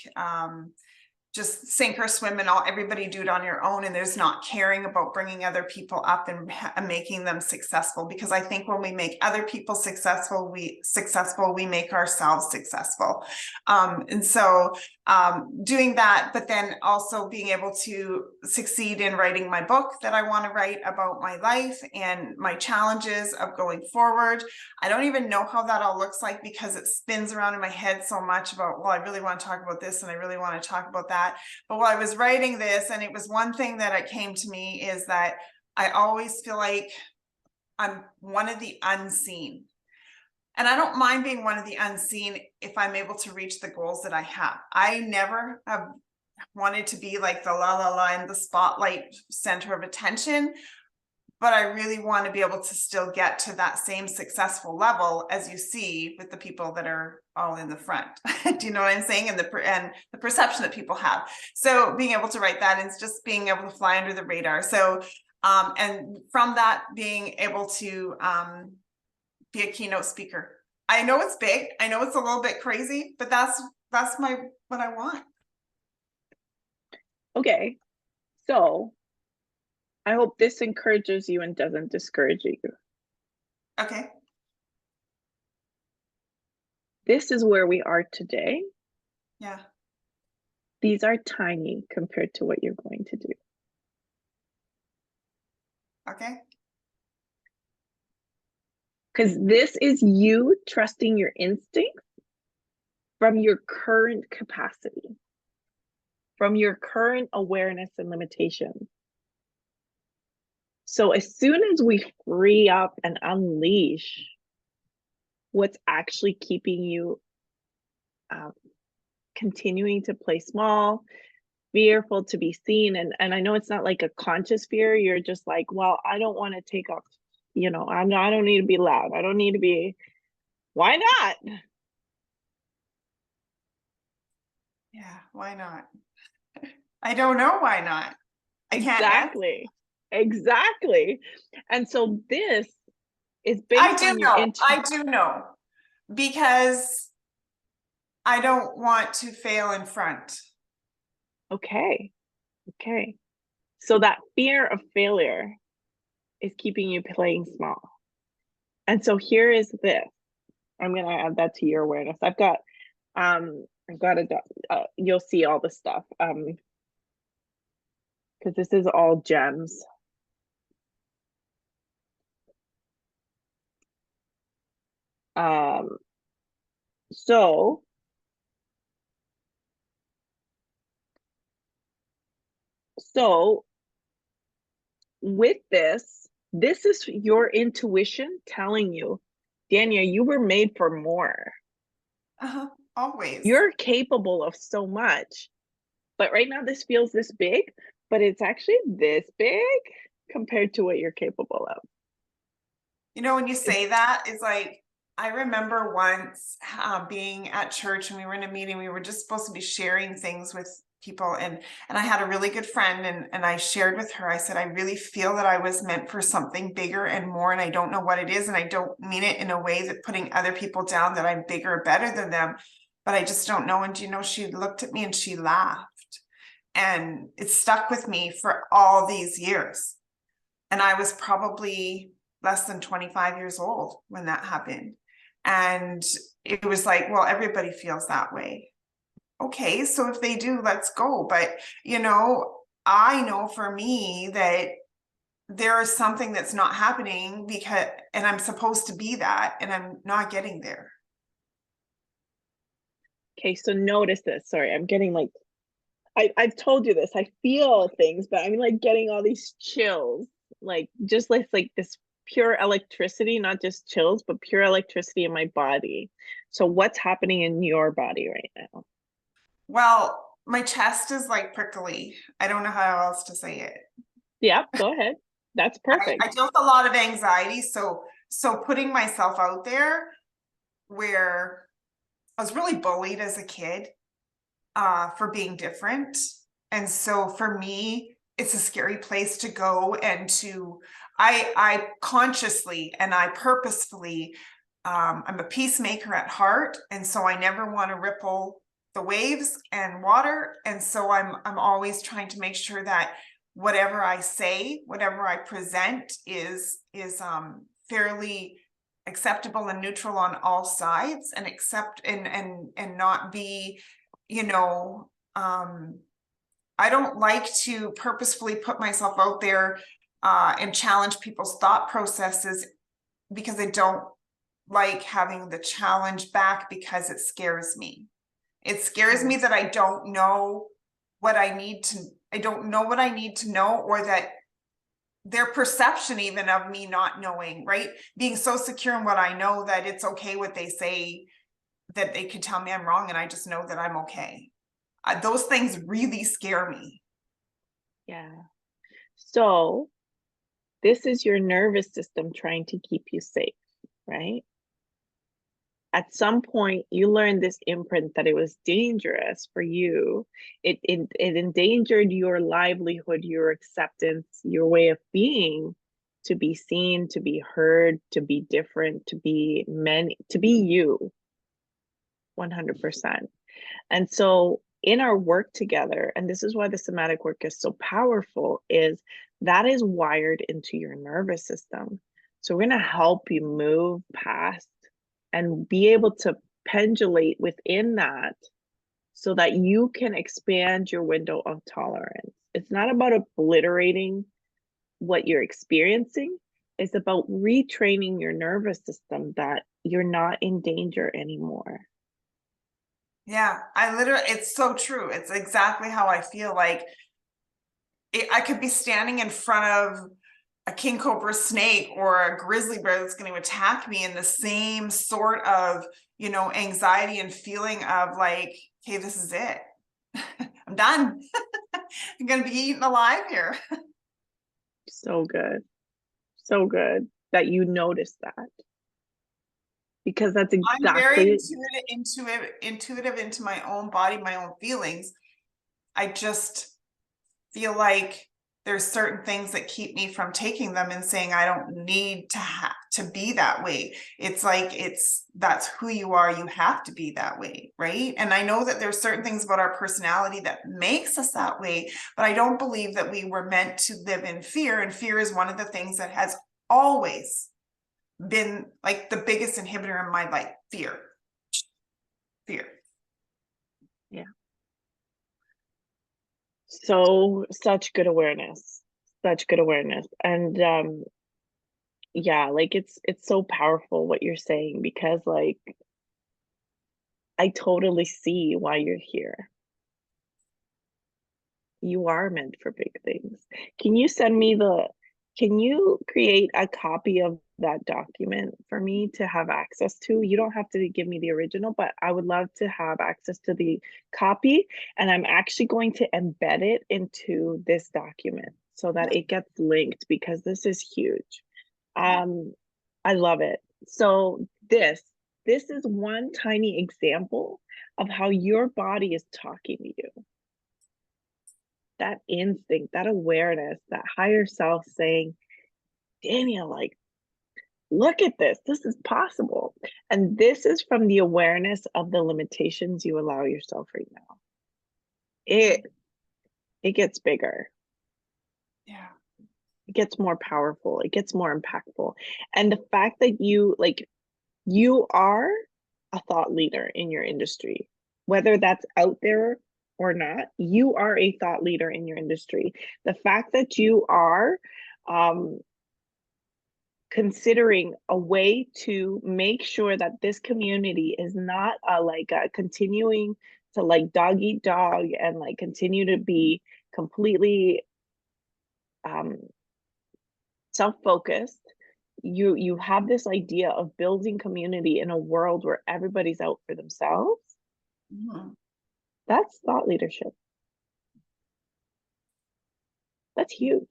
just sink or swim and everybody do it on your own, and there's not caring about bringing other people up and making them successful. Because I think when we make other people successful, we make ourselves successful. And so doing that, but then also being able to succeed in writing my book that I want to write about my life and my challenges of going forward. I don't even know how that all looks like, because it spins around in my head so much about, well, I really want to talk about this and I really want to talk about that. But while I was writing this, and it was one thing that it came to me, is that I always feel like I'm one of the unseen. And I don't mind being one of the unseen if I'm able to reach the goals that I have. I never have wanted to be like the la la la in the spotlight center of attention, but I really want to be able to still get to that same successful level as you see with the people that are all in the front. Do you know what I'm saying? And the perception that people have. So being able to write that, and just being able to fly under the radar. So and from that, being able to be a keynote speaker. I know it's big. I know it's a little bit crazy, but that's what I want. Okay. So I hope this encourages you and doesn't discourage you. Okay. This is where we are today. Yeah. These are tiny compared to what you're going to do. Okay. Because this is you trusting your instincts from your current capacity, from your current awareness and limitations. So as soon as we free up and unleash what's actually keeping you continuing to play small, fearful to be seen, and I know it's not like a conscious fear, you're just like, well, I don't want to take off, you know, I don't need to be loud, I don't need to be, why not? Yeah, why not? I don't know why not. I can't. Exactly. And so this is I based do on your know. I do know, because I don't want to fail in front. Okay. So that fear of failure is keeping you playing small. And so here is this. I'm going to add that to your awareness. I've got you'll see all the stuff. Because this is all gems. So with this is your intuition telling you, Dania, you were made for more. Uh-huh. always. You're capable of so much, but right now this feels this big, but it's actually this big compared to what you're capable of. You know, when you It's say that, it's like, I remember once being at church and we were in a meeting, we were just supposed to be sharing things with people. And I had a really good friend and I shared with her, I said, I really feel that I was meant for something bigger and more, and I don't know what it is. And I don't mean it in a way that putting other people down, that I'm bigger or better than them, but I just don't know. And you know, she looked at me and she laughed. And it stuck with me for all these years. And I was probably less than 25 years old when that happened. And it was like, well, everybody feels that way. Okay, so if they do, let's go. But, you know, I know for me that there is something that's not happening because, and I'm supposed to be that, and I'm not getting there. okay, so notice this. Sorry, I'm getting like I've told you this. I feel things, but I'm like getting all these chills. Like just like this pure electricity, not just chills, but pure electricity in my body. So what's happening in your body right now? Well, my chest is like prickly. I don't know how else to say it. Yeah, go ahead. That's I perfect. dealt with a lot of anxiety, so putting myself out there where I was really bullied as a kid for being different. And so for me, it's a scary place to go and to I consciously and I purposefully I'm a peacemaker at heart, and so I never want to ripple the waves and water, and so I'm always trying to make sure that whatever I say, whatever I present is fairly acceptable and neutral on all sides, and accept and not be, you know, I don't like to purposefully put myself out there and challenge people's thought processes, because I don't like having the challenge back, because it scares me. It scares Yeah. me that I don't know what I need to, I don't know what I need to know, or that their perception even of me not knowing, right? Being so secure in what I know that it's okay what they say, that they could tell me I'm wrong and I just know that I'm okay. Those things really scare me. Yeah. So this is your nervous system trying to keep you safe, right? At some point you learned this imprint that it was dangerous for you. It endangered your livelihood, your acceptance, your way of being, to be seen, to be heard, to be different, to be many, to be you 100%. And so in our work together, and this is why the somatic work is so powerful, is that is wired into your nervous system. So we're going to help you move past and be able to pendulate within that so that you can expand your window of tolerance. It's not about obliterating what you're experiencing, it's about retraining your nervous system that you're not in danger anymore. Yeah, I literally, it's so true. It's exactly how I feel. Like I could be standing in front of a king cobra snake or a grizzly bear that's going to attack me, in the same sort of, you know, anxiety and feeling of like, okay, this is it. I'm done. I'm going to be eaten alive here. So good. So good that you noticed that, because that's I'm very exactly. intuitive into my own body, my own feelings. I just feel like there's certain things that keep me from taking them and saying I don't need to have to be that way. It's like, that's who you are, you have to be that way, right? And I know that there's certain things about our personality that makes us that way, but I don't believe that we were meant to live in fear, and fear is one of the things that has always been like the biggest inhibitor in my life. Fear. Yeah. So such good awareness. Such good awareness. And yeah, like it's so powerful what you're saying, because like I totally see why you're here. You are meant for big things. Can you send me the can you create a copy of that document for me to have access to. You don't have to give me the original, but I would love to have access to the copy. And I'm actually going to embed it into this document so that it gets linked, because this is huge. I love it. So this is one tiny example of how your body is talking to you. That instinct, that awareness, that higher self saying, Dania, like, look at this. This is possible. And this is from the awareness of the limitations you allow yourself right now. It gets bigger. Yeah. It gets more powerful. It gets more impactful. And the fact that you are a thought leader in your industry, whether that's out there or not, you are a thought leader in your industry. The fact that you are considering a way to make sure that this community is not like continuing to like dog eat dog and like continue to be completely um, self-focused. You have this idea of building community in a world where everybody's out for themselves. That's thought leadership. That's huge.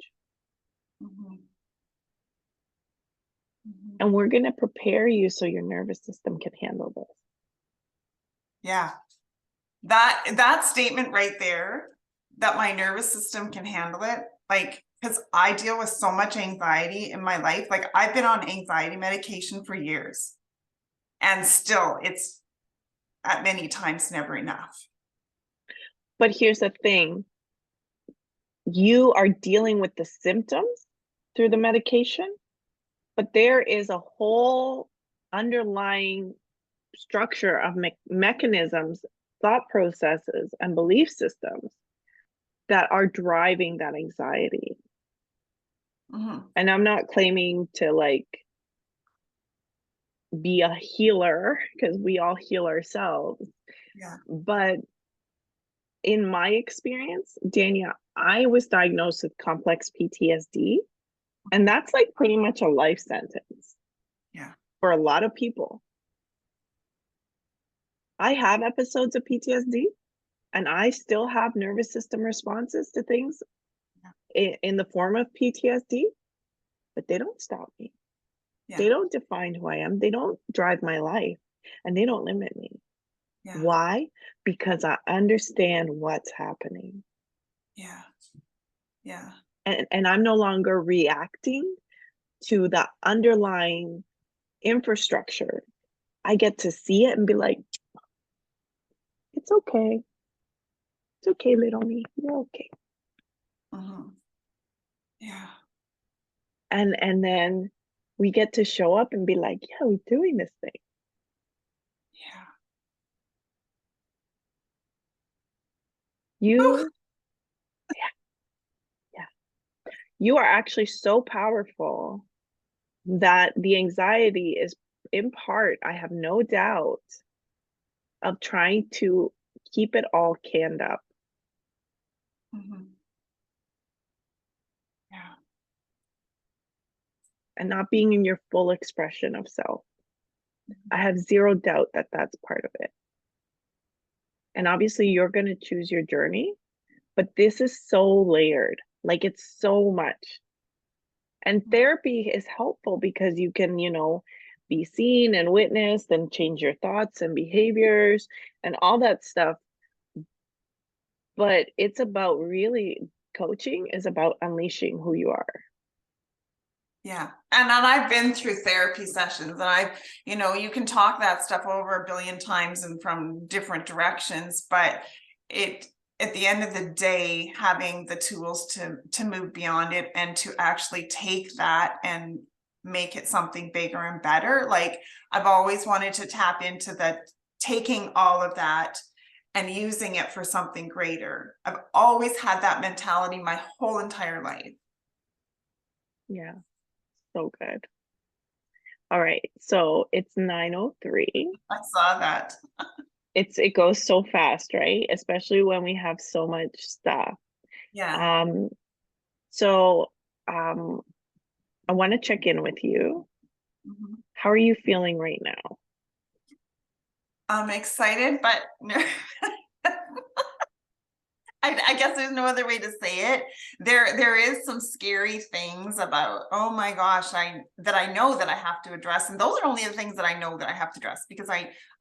And we're going to prepare you so your nervous system can handle this. Yeah. That statement right there, that my nervous system can handle it, like, because I deal with so much anxiety in my life. Like, I've been on anxiety medication for years, and still it's at many times never enough. But here's the thing. You are dealing with the symptoms through the medication, but there is a whole underlying structure of mechanisms, thought processes, and belief systems that are driving that anxiety. And I'm not claiming to like be a healer, because we all heal ourselves. Yeah. But in my experience, Dania, I was diagnosed with complex PTSD, and that's like pretty much a life sentence. Yeah. For a lot of people. I have episodes of PTSD, and I still have nervous system responses to things in the form of PTSD, but they don't stop me. Yeah. They don't define who I am. They don't drive my life, and they don't limit me. Yeah. Why? Because I understand what's happening. Yeah. Yeah. And I'm no longer reacting to the underlying infrastructure. I get to see it and be like, it's okay. It's okay, little me. You're okay. Yeah. And then we get to show up and be like, yeah, we're doing this thing. Yeah. Yeah. You are actually so powerful that the anxiety is in part, I have no doubt, of trying to keep it all canned up. Yeah. And not being in your full expression of self. I have zero doubt that that's part of it. And obviously you're going to choose your journey, but this is so layered. Like, it's so much. And therapy is helpful because you can, be seen and witnessed and change your thoughts and behaviors and all that stuff. But it's about coaching is about unleashing who you are. Yeah. And I've been through therapy sessions, and you can talk that stuff over a billion times and from different directions, but at the end of the day, having the tools to move beyond it and to actually take that and make it something bigger and better. Like, I've always wanted to tap into taking all of that and using it for something greater. I've always had that mentality my whole entire life. Yeah. So good. All right. So it's 9:03. I saw that. It goes so fast, right? Especially when we have so much stuff. Yeah. So I want to check in with you. Mhm. How are you feeling right now? I'm excited, but I guess there's no other way to say it. There is some scary things about, oh my gosh, I know that I have to address. And those are only the things that I know that I have to address, because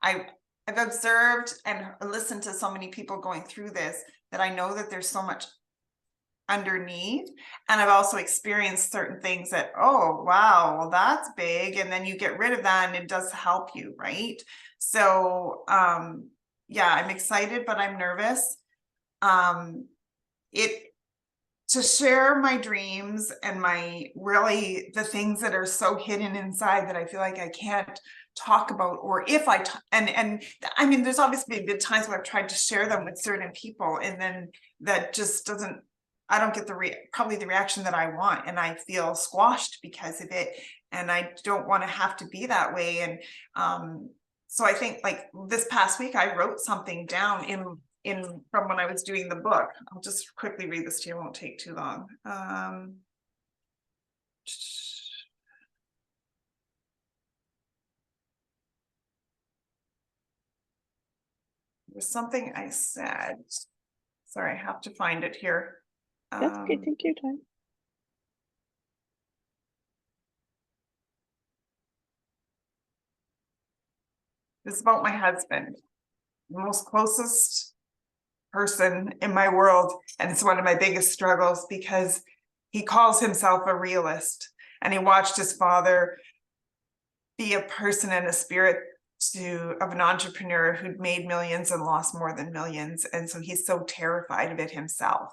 I've observed and listened to so many people going through this, that I know that there's so much underneath. And I've also experienced certain things that, oh wow, well that's big. And then you get rid of that and it does help you, right? So yeah, I'm excited, but I'm nervous. It To share my dreams and my really the things that are so hidden inside that I feel like I can't talk about, or if and I mean, there's obviously been times where I've tried to share them with certain people, and then that just doesn't, I don't get probably the reaction that I want, and I feel squashed because of it, and I don't want to have to be that way. And so I think, like, this past week I wrote something down in from when I was doing the book. I'll just quickly read this to you, it won't take too long. There's something I said. Sorry, I have to find it here. That's okay, take your time. It's about my husband, the most closest person in my world. And it's one of my biggest struggles, because he calls himself a realist, and he watched his father be a person and a spirit of an entrepreneur who'd made millions and lost more than millions. And so he's so terrified of it himself.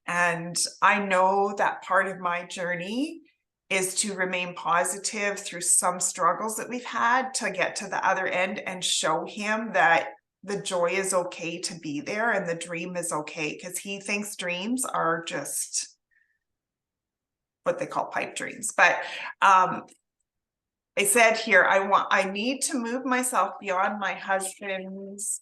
And I know that part of my journey is to remain positive through some struggles that we've had, to get to the other end and show him that the joy is okay to be there, and the dream is okay, because he thinks dreams are just what they call pipe dreams. But I said here, I need to move myself beyond my husband's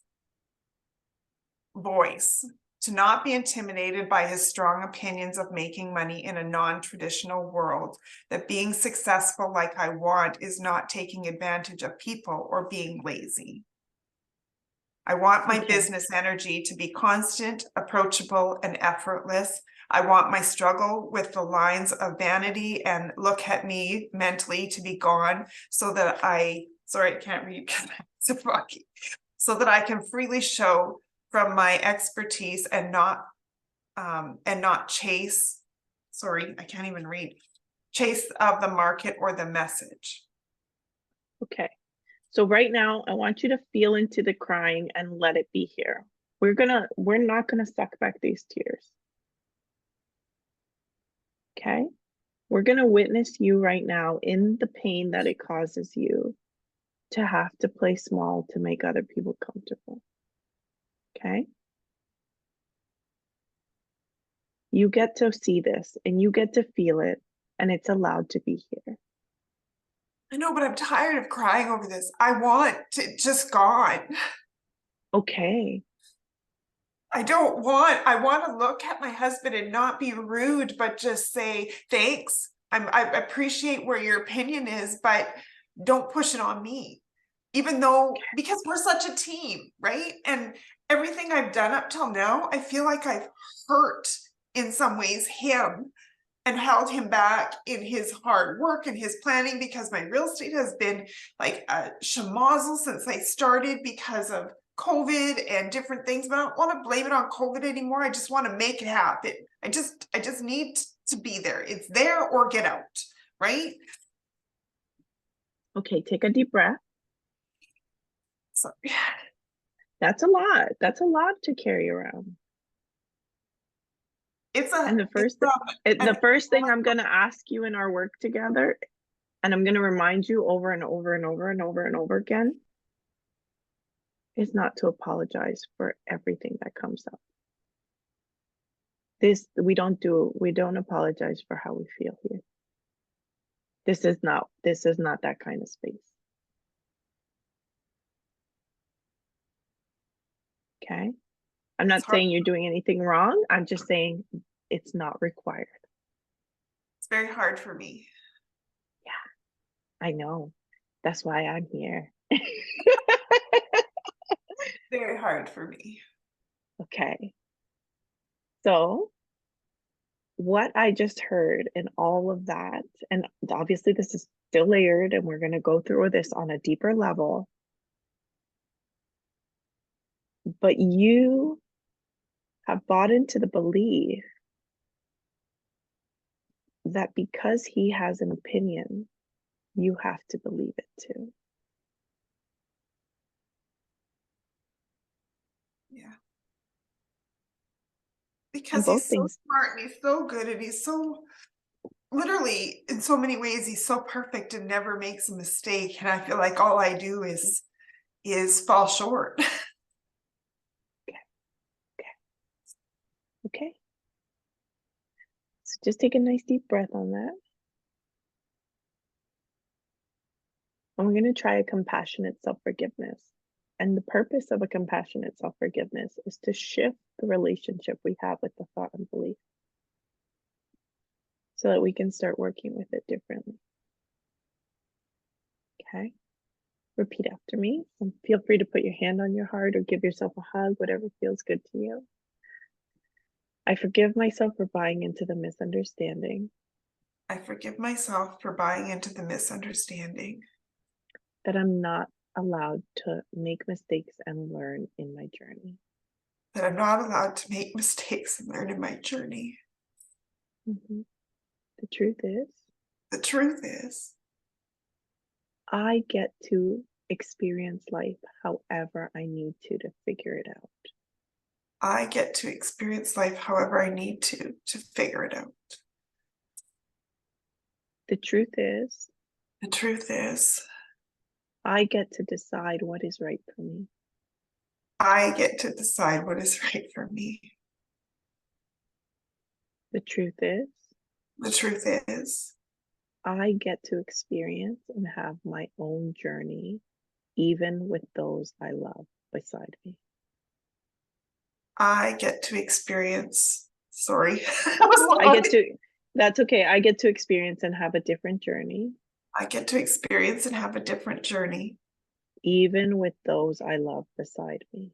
voice, to not be intimidated by his strong opinions of making money in a non-traditional world, that being successful like I want is not taking advantage of people or being lazy. I want my business energy to be constant, approachable, and effortless. I want my struggle with the lines of vanity and look at me mentally to be gone, so that sorry, I can't read because I'm so foggy, so that I can freely show from my expertise and not chase, sorry, I can't even read, chase of the market or the message. Okay. So right now, I want you to feel into the crying and let it be here. We're not gonna suck back these tears. Okay? We're gonna witness you right now in the pain that it causes you to have to play small to make other people comfortable. Okay? You get to see this and you get to feel it, and it's allowed to be here. I know, but I'm tired of crying over this. I want it just gone. Okay. I want to look at my husband and not be rude, but just say, thanks. I appreciate where your opinion is, but don't push it on me. Even though, because we're such a team, right? And everything I've done up till now, I feel like I've hurt in some ways him, and held him back in his hard work and his planning, because my real estate has been like a schmozzle since I started because of COVID and different things. But I don't want to blame it on COVID anymore. I just want to make it happen. I just need to be there. It's there or get out, right? Okay, take a deep breath. Sorry. That's a lot. That's a lot to carry around. And the first thing I'm gonna ask you in our work together, and I'm gonna remind you over and over and over and over and over again, is not to apologize for everything that comes up. We don't apologize for how we feel here. This is not that kind of space. Okay? I'm not saying you're doing anything wrong. I'm just saying it's not required. It's very hard for me. Yeah. I know. That's why I'm here. Very hard for me. Okay. So what I just heard in all of that, and obviously this is still layered, and we're going to go through this on a deeper level, but you have bought into the belief that because he has an opinion, you have to believe it too. Yeah. And Because both he's so things, smart and he's so good and he's so literally in so many ways he's so perfect and never makes a mistake. And I feel like all I do is fall short. okay? So just take a nice deep breath on that. And we're going to try a compassionate self-forgiveness. And the purpose of a compassionate self-forgiveness is to shift the relationship we have with the thought and belief so that we can start working with it differently. Okay? Repeat after me. And feel free to put your hand on your heart or give yourself a hug, whatever feels good to you. I forgive myself for buying into the misunderstanding I forgive myself for buying into the misunderstanding that I'm not allowed to make mistakes and learn in my journey. that I'm not allowed to make mistakes and learn in my journey. Mm-hmm. The truth is, The truth is, I get to experience life however I need to figure it out. I get to experience life however I need to figure it out. The truth is, The truth is, I get to decide what is right for me. I get to decide what is right for me. The truth is, The truth is, I get to experience and have my own journey, even with those I love beside me. I get to experience, sorry, I get to, that's okay. I get to experience and have a different journey, I get to experience and have a different journey, even with those I love beside me.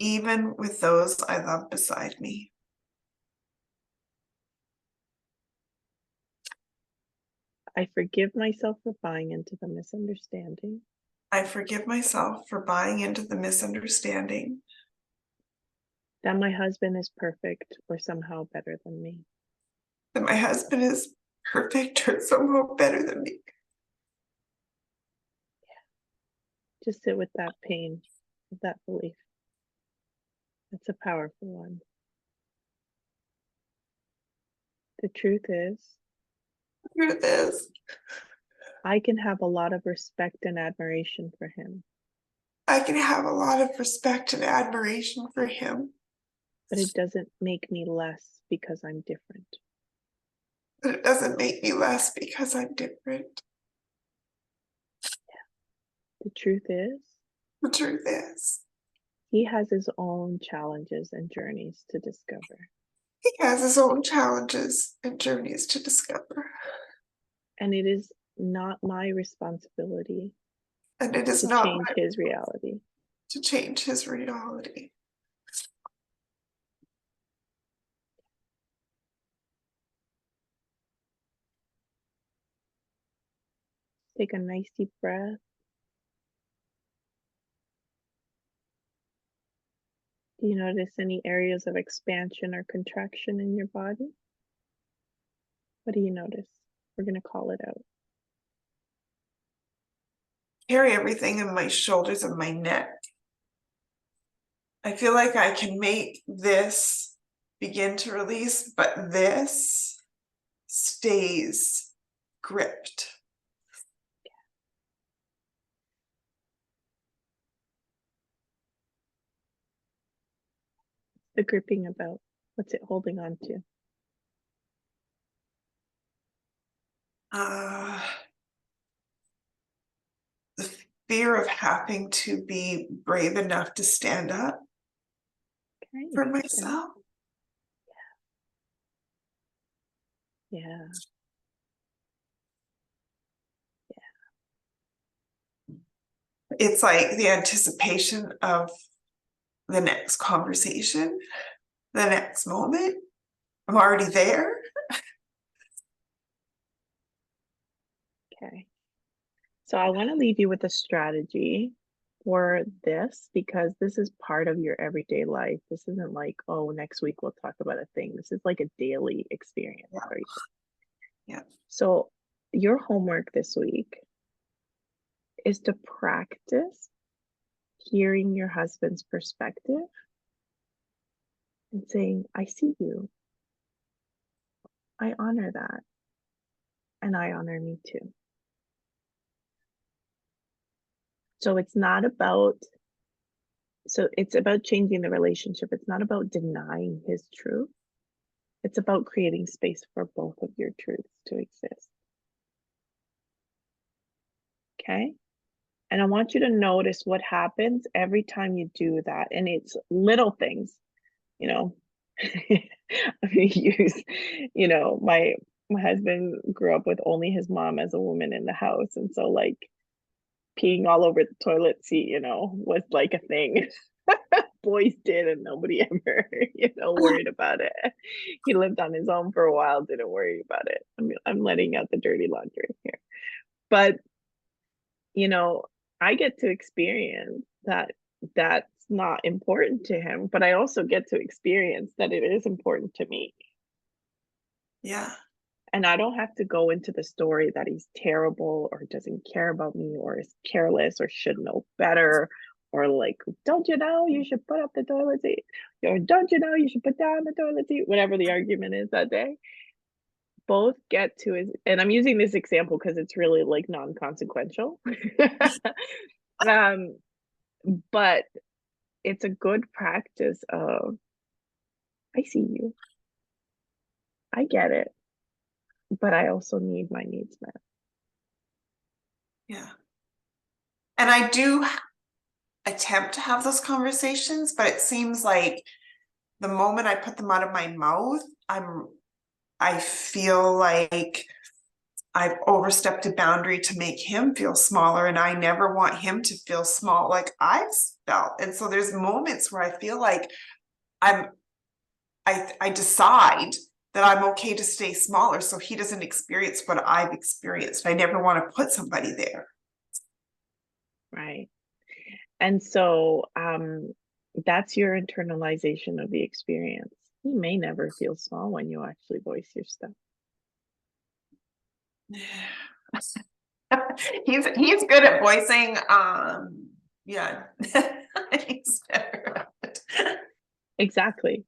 even with those I love beside me. I forgive myself for buying into the misunderstanding I forgive myself for buying into the misunderstanding that my husband is perfect or somehow better than me. that my husband is perfect or somehow better than me. Just sit with that pain, with that belief. It's a powerful one. The truth is, The truth is, I can have a lot of respect and admiration for him, I can have a lot of respect and admiration for him, but it doesn't make me less because I'm different. but it doesn't make me less because I'm different. The truth is, The truth is, he has his own challenges and journeys to discover. he has his own challenges and journeys to discover. And it is not my responsibility And it is to not change my his reality. to change his reality. Take a nice deep breath. Do you notice any areas of expansion or contraction in your body? What do you notice? We're going to call it out. Carry everything in my shoulders and my neck. I feel like I can make this begin to release, but this stays gripped. The gripping about. What's it holding on to? The fear of having to be brave enough to stand up Okay, for interesting. myself. Yeah. it's like the anticipation of the next conversation, the next moment. I'm already there. Okay. So I want to leave you with a strategy for this because this is part of your everyday life. This isn't like, oh, next week we'll talk about a thing. This is like a daily experience Yeah. for you. Yeah. So your homework this week is to practice hearing your husband's perspective and saying, I see you. I honor that. And I honor me too. So it's not about, so it's about changing the relationship. It's not about denying his truth. It's about creating space for both of your truths to exist. Okay? And I want you to notice what happens every time you do that. And it's little things, you know. I mean, my husband grew up with only his mom as a woman in the house. And so like peeing all over the toilet seat, was like a thing. Boys did and nobody ever, worried about it. He lived on his own for a while, didn't worry about it. I'm letting out the dirty laundry here. But, I get to experience that that's not important to him, but I also get to experience that it is important to me. Yeah. And I don't have to go into the story that he's terrible or doesn't care about me or is careless or should know better or like, don't you know you should put up the toilet seat? Or don't you know you should put down the toilet seat? Whatever the argument is that day. Both get to his, and I'm using this example because it's really like non-consequential. um, but it's a good practice of I see you. I get it, but I also need my needs met. Yeah. And I do attempt to have those conversations, but it seems like the moment I put them out of my mouth, I feel like I've overstepped a boundary to make him feel smaller, and I never want him to feel small like I've felt. And so there's moments where I feel like I decide that I'm okay to stay smaller so he doesn't experience what I've experienced. I never want to put somebody there. Right. And so that's your internalization of the experience. You may never feel small when you actually voice your stuff. He's good at voicing. Yeah. He's better at it. Exactly.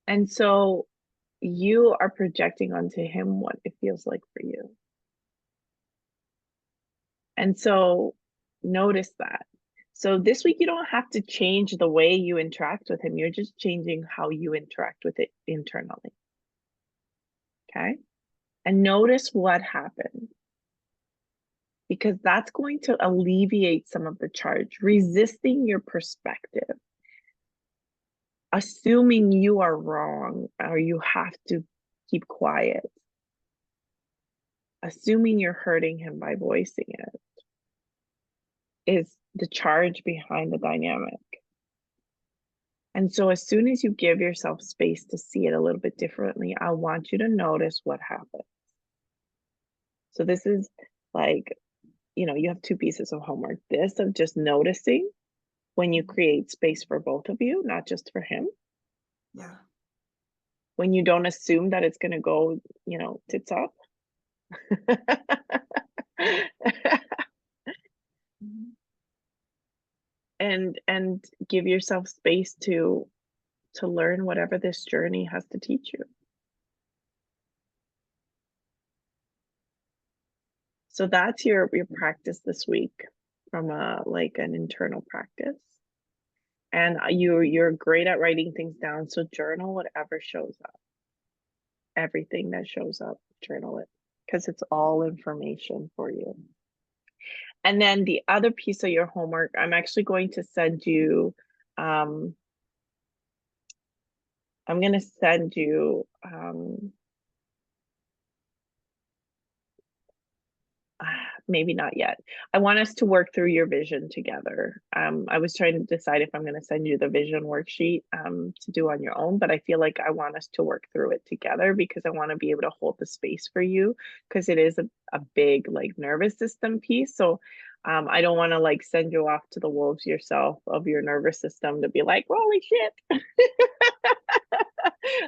And so you are projecting onto him what it feels like for you. And so notice that. So this week, you don't have to change the way you interact with him. You're just changing how you interact with it internally. Okay. And notice what happens because that's going to alleviate some of the charge. Resisting your perspective, assuming you are wrong or you have to keep quiet, assuming you're hurting him by voicing it is the charge behind the dynamic. And so as soon as you give yourself space to see it a little bit differently, I want you to notice what happens. So this is like, you have two pieces of homework. This of just noticing when you create space for both of you, not just for him. Yeah. When you don't assume that it's going to go, tits up. and give yourself space to learn whatever this journey has to teach you. So that's your practice this week from like an internal practice. And you're great at writing things down. So journal whatever shows up. Everything that shows up, journal it because it's all information for you. And then the other piece of your homework, I'm actually going to send you I'm going to send you maybe not yet. I want us to work through your vision together. I was trying to decide if I'm going to send you the vision worksheet to do on your own, but I feel like I want us to work through it together because I want to be able to hold the space for you because it is a big like nervous system piece. So I don't want to like send you off to the wolves yourself of your nervous system to be like, holy shit.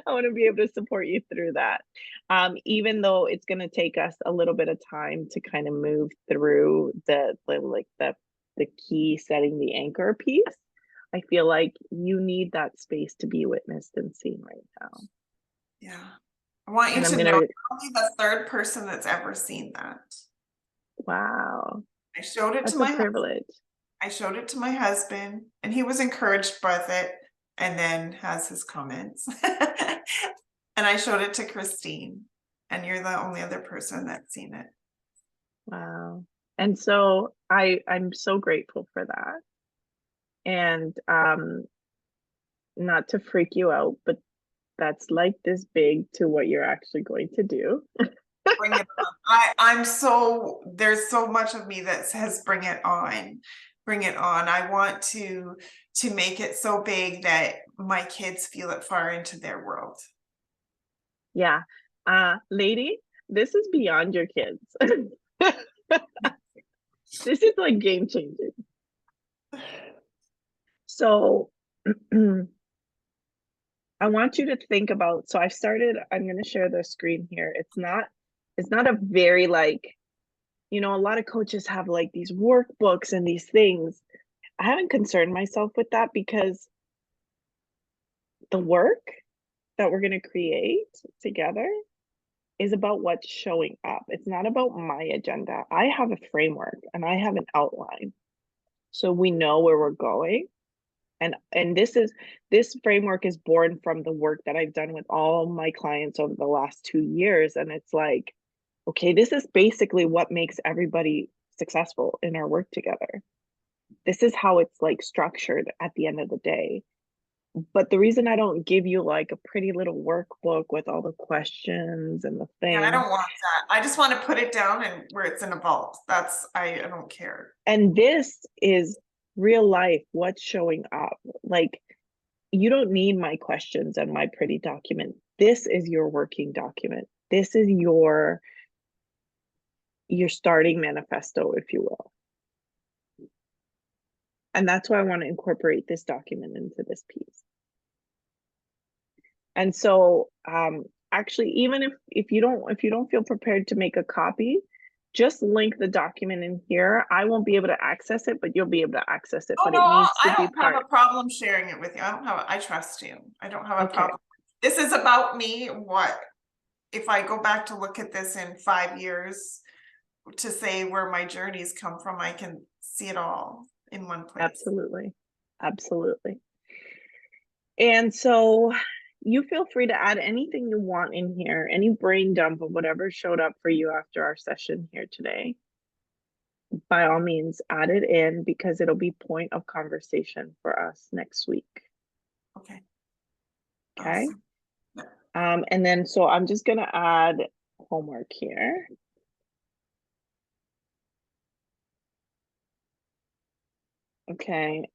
I want to be able to support you through that. Even though it's going to take us a little bit of time to kind of move through the key setting the anchor piece. I feel like you need that space to be witnessed and seen right now. Yeah. I want you And to know you're only the third person that's ever seen that. Wow. I showed it That's to a my privilege. I showed it to my husband and he was encouraged by it and then has his comments. And I showed it to Christine and you're the only other person that's seen it. Wow. And so I'm so grateful for that. And not to freak you out, but that's like this big to what you're actually going to do. Bring it on. There's so much of me that says bring it on. Bring it on. I want to make it so big that my kids feel it far into their world. Yeah. Lady, this is beyond your kids. This is like game changing. So I want you to think about, so I'm going to share the screen here. It's not a very like, a lot of coaches have like these workbooks and these things. I haven't concerned myself with that because the work that we're going to create together is about what's showing up. It's not about my agenda. I have a framework and I have an outline. So we know where we're going. And this framework is born from the work that I've done with all my clients over the last 2 years. And it's like, okay, this is basically what makes everybody successful in our work together. This is how it's like structured at the end of the day. But the reason I don't give you like a pretty little workbook with all the questions and the Yeah, I thing, don't want that. I just want to put it down and where it's in a vault. I don't care. and this is real life, what's showing up. Like, you don't need my questions and my pretty document. This is your working document. This is your starting manifesto, if you will. And that's why I want to incorporate this document into this piece. And so actually, even if you don't feel prepared to make a copy, just link the document in here. I won't be able to access it, but you'll be able to access it. Oh But no, it needs to I be don't have part. a problem sharing it with you. I trust you. I don't have a Okay. problem. This is about me. What if I go back to look at this in 5 years to say where my journeys come from, I can see it all in one place. Absolutely. Absolutely. And so you feel free to add anything you want in here, any brain dump of whatever showed up for you after our session here today. By all means, add it in because it'll be point of conversation for us next week. Okay. Okay. Awesome. And then, so I'm just going to add homework here. Okay.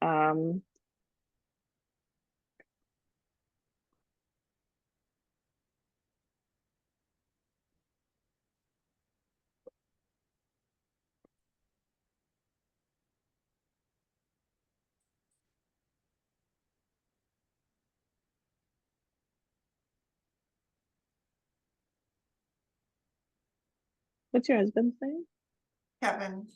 What's your husband's name? Kevin.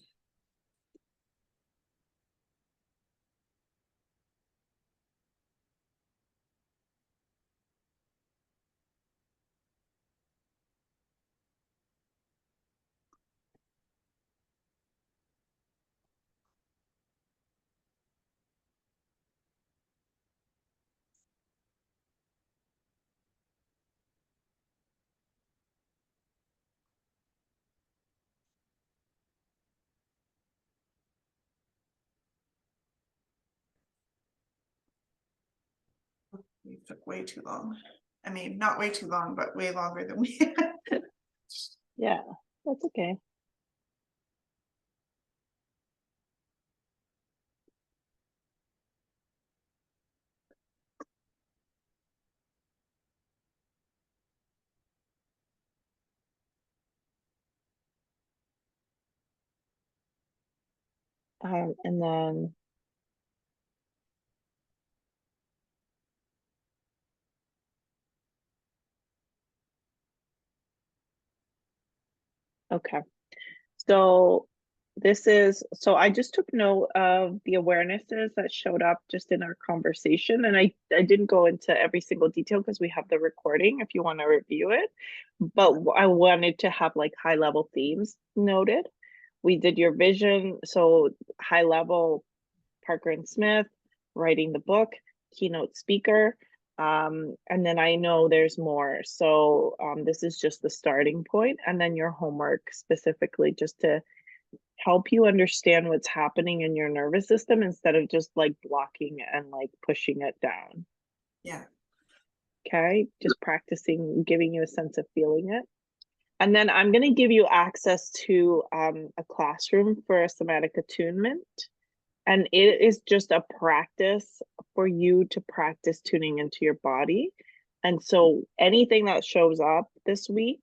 We took way too long. I mean, not way too long, but way longer than we Yeah, that's okay. And then, okay. So so I just took note of the awarenesses that showed up just in our conversation. And I didn't go into every single detail because we have the recording if you want to review it. But I wanted to have like high level themes noted. We did your vision. So high level, Parker and Smith, writing the book, keynote speaker. And then I know there's more. So this is just the starting point, and then your homework specifically just to help you understand what's happening in your nervous system instead of just like blocking and like pushing it down. Yeah. Okay. Just practicing, giving you a sense of feeling it. And then I'm going to give you access to a classroom for a somatic attunement. And it is just a practice for you to practice tuning into your body. And so anything that shows up this week,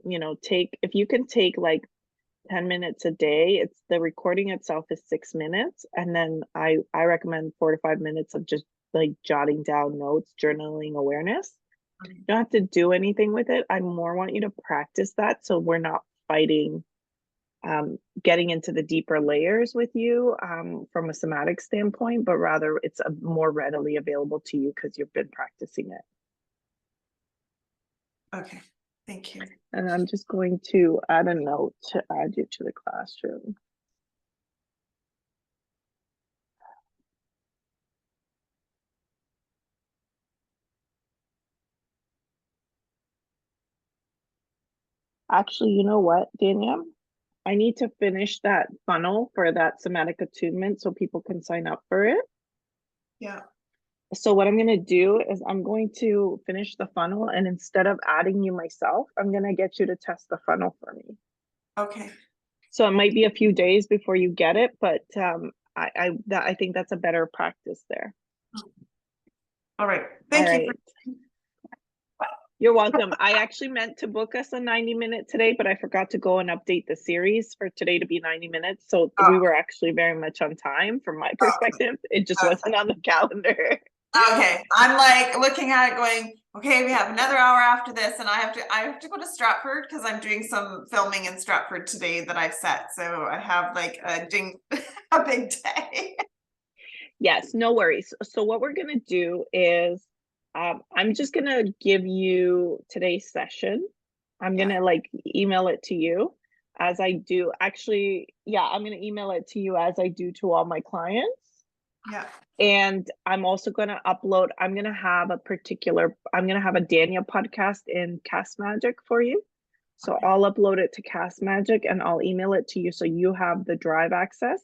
if you can take like 10 minutes a day, it's the recording itself is 6 minutes. And then I recommend 4 to 5 minutes of just like jotting down notes, journaling awareness. You don't have to do anything with it. I more want you to practice that so we're not fighting getting into the deeper layers with you from a somatic standpoint, but rather it's more readily available to you because you've been practicing it. Okay, thank you. And I'm just going to add a note to add you to the classroom. Actually, you know what, Dania? I need to finish that funnel for that somatic attunement so people can sign up for it. Yeah. So what I'm going to do is I'm going to finish the funnel, and instead of adding you myself, I'm going to get you to test the funnel for me. Okay. So it might be a few days before you get it, but I think that's a better practice there. All right. All Thank you. right. You're welcome. I actually meant to book us a 90-minute today, but I forgot to go and update the series for today to be 90 minutes. So we were actually very much on time from my perspective. It just wasn't on the calendar. Okay. I'm like looking at it going, okay, we have another hour after this, and I have to go to Stratford because I'm doing some filming in Stratford today that I've set. So I have like a big day. Yes, no worries. So what we're going to do is I'm just going to give you today's session. I'm going to like email it to you as I do. Actually, yeah, I'm going to email it to you as I do to all my clients. Yeah. And I'm also going to upload, I'm going to have a Dania podcast in Cast Magic for you. So Okay. I'll upload it to Cast Magic and I'll email it to you so you have the drive access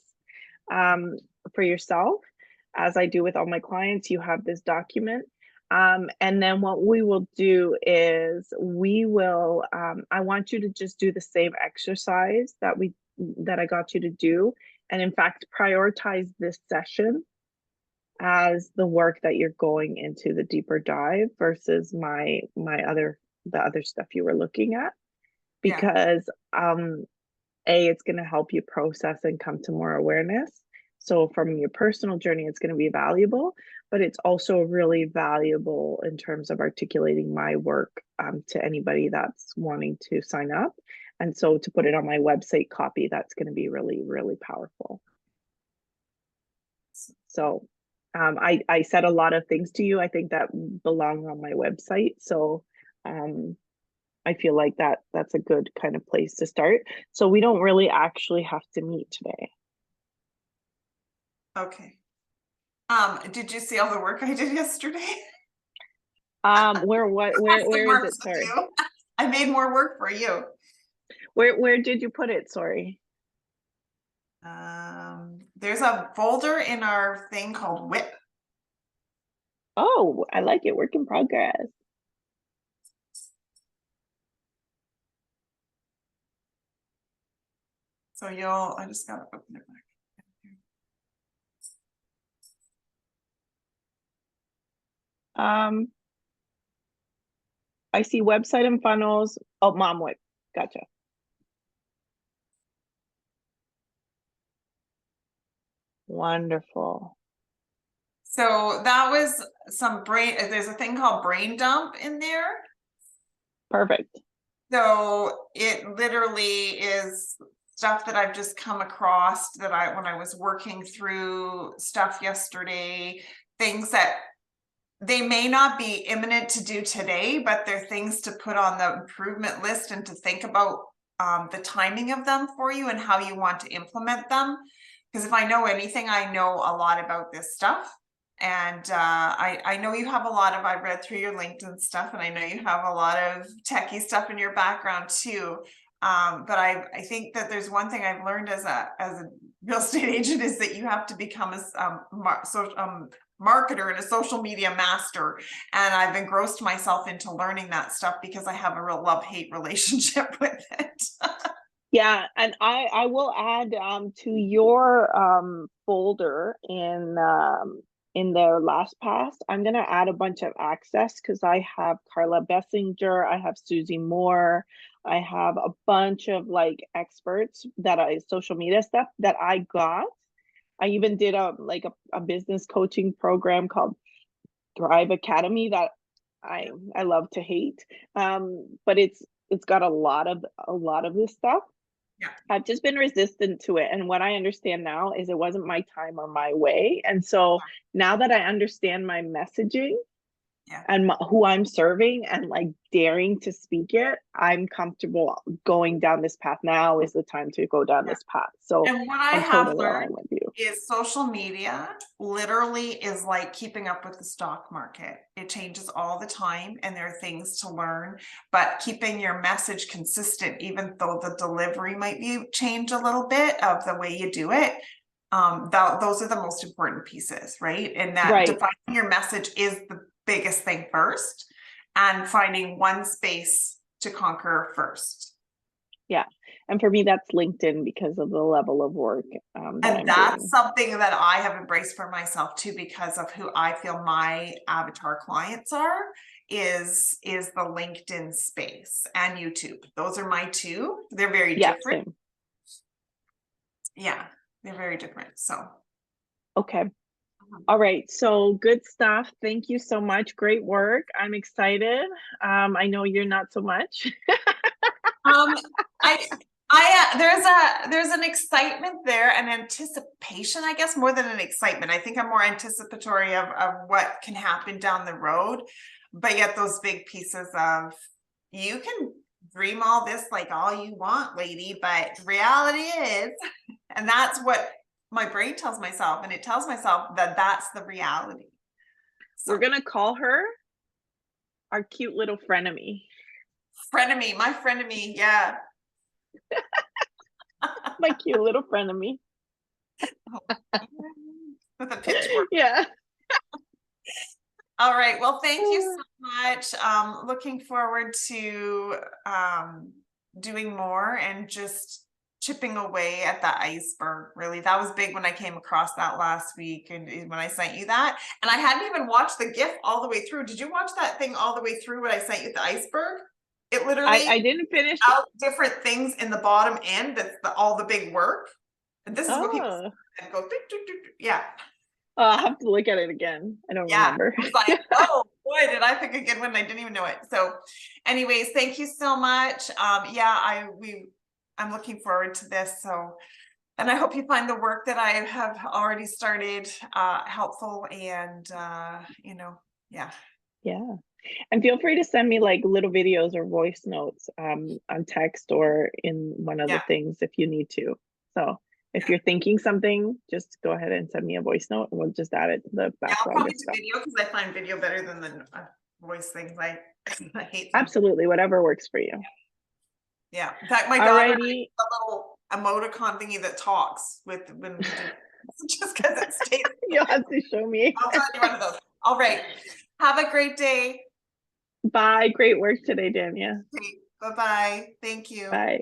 for yourself. As I do with all my clients, you have this document. And then what we will do is I want you to just do the same exercise that I got you to do. And in fact, prioritize this session as the work that you're going into the deeper dive versus the other stuff you were looking at, because it's going to help you process and come to more awareness. So from your personal journey, it's going to be valuable, but it's also really valuable in terms of articulating my work to anybody that's wanting to sign up. And so to put it on my website copy, that's going to be really, really powerful. So I said a lot of things to you, I think, that belong on my website. So I feel like that's a good kind of place to start. So we don't really actually have to meet today. Okay. Did you see all the work I did yesterday? Where is it? Sorry. I made more work for you. Where did you put it? Sorry. There's a folder in our thing called WHIP. Oh, I like it. Work in progress. So I just gotta open it back. I see website and funnels. Oh, Mom WHIP. Gotcha. Wonderful. So that was some there's a thing called brain dump in there. Perfect. So it literally is stuff that I've just come across that when I was working through stuff yesterday, things that they may not be imminent to do today, but they're things to put on the improvement list and to think about the timing of them for you and how you want to implement them. Because if I know anything, I know a lot about this stuff. And I know you have a lot of, I've read through your LinkedIn stuff, and I know you have a lot of techie stuff in your background too. But I think that there's one thing I've learned as a real estate agent is that you have to become a marketer and a social media master. And I've engrossed myself into learning that stuff because I have a real love-hate relationship with it. Yeah, and I will add to your folder in their LastPass, I'm gonna add a bunch of access because I have Carla Bessinger, I have Susie Moore, I have a bunch of like experts that I social media stuff that I got. I even did a business coaching program called Thrive Academy that I love to hate. But it's got a lot of this stuff. Yeah. I've just been resistant to it. And what I understand now is it wasn't my time or my way. And so now that I understand my messaging and who I'm serving and like daring to speak it, I'm comfortable going down this path. Now is the time to go down this path. So and what I I'm have totally learned aligned with you. is social media literally is like keeping up with the stock market. It changes all the time and there are things to learn, but keeping your message consistent, even though the delivery might be change a little bit of the way you do it. Those are the most important pieces, right? And that defining your message is the biggest thing first, and finding one space to conquer first. Yeah. And for me, that's LinkedIn because of the level of work and that's something that I have embraced for myself too, because of who I feel my avatar clients are, is the LinkedIn space and YouTube. Those are my two. They're very different. Same. Yeah, they're very different. So okay. All right, so good stuff. Thank you so much. Great work. I'm excited. I know you're not so much. There's an excitement there, an anticipation, I guess, more than an excitement. I think I'm more anticipatory of what can happen down the road, but yet those big pieces of, you can dream all this like all you want, lady, but reality is, and that's what my brain tells myself, and it tells myself that that's the reality. So we're gonna call her our cute little frenemy. Frenemy, my frenemy, yeah. My cute little frenemy. With a pitchfork. Yeah. All right. Well, thank you so much. Looking forward to doing more and just chipping away at the iceberg. Really, that was big when I came across that last week, and when I sent you that, and I hadn't even watched the GIF all the way through. Did you watch that thing all the way through when I sent you the iceberg? It literally, I didn't finish out different things in the bottom end. That's all the big work. And this is what people go. Yeah. I'll have to look at it again. I don't remember. I was like, oh boy, did I pick a good one? I didn't even know it. So anyways, thank you so much. I'm looking forward to this. So, and I hope you find the work that I have already started helpful, and yeah. And feel free to send me like little videos or voice notes on text or in one of the things if you need to. So if you're thinking something, just go ahead and send me a voice note and we'll just add it to the backlog. I'll probably do video because I find video better than the voice things. I hate them. Absolutely, whatever works for you. Yeah. In fact, my daughter has a little emoticon thingy that talks with when we do, just because it stays. You'll have to show me. I'll send you one of those. All right. Have a great day. Bye. Great work today, Dania. Bye-bye. Thank you. Bye.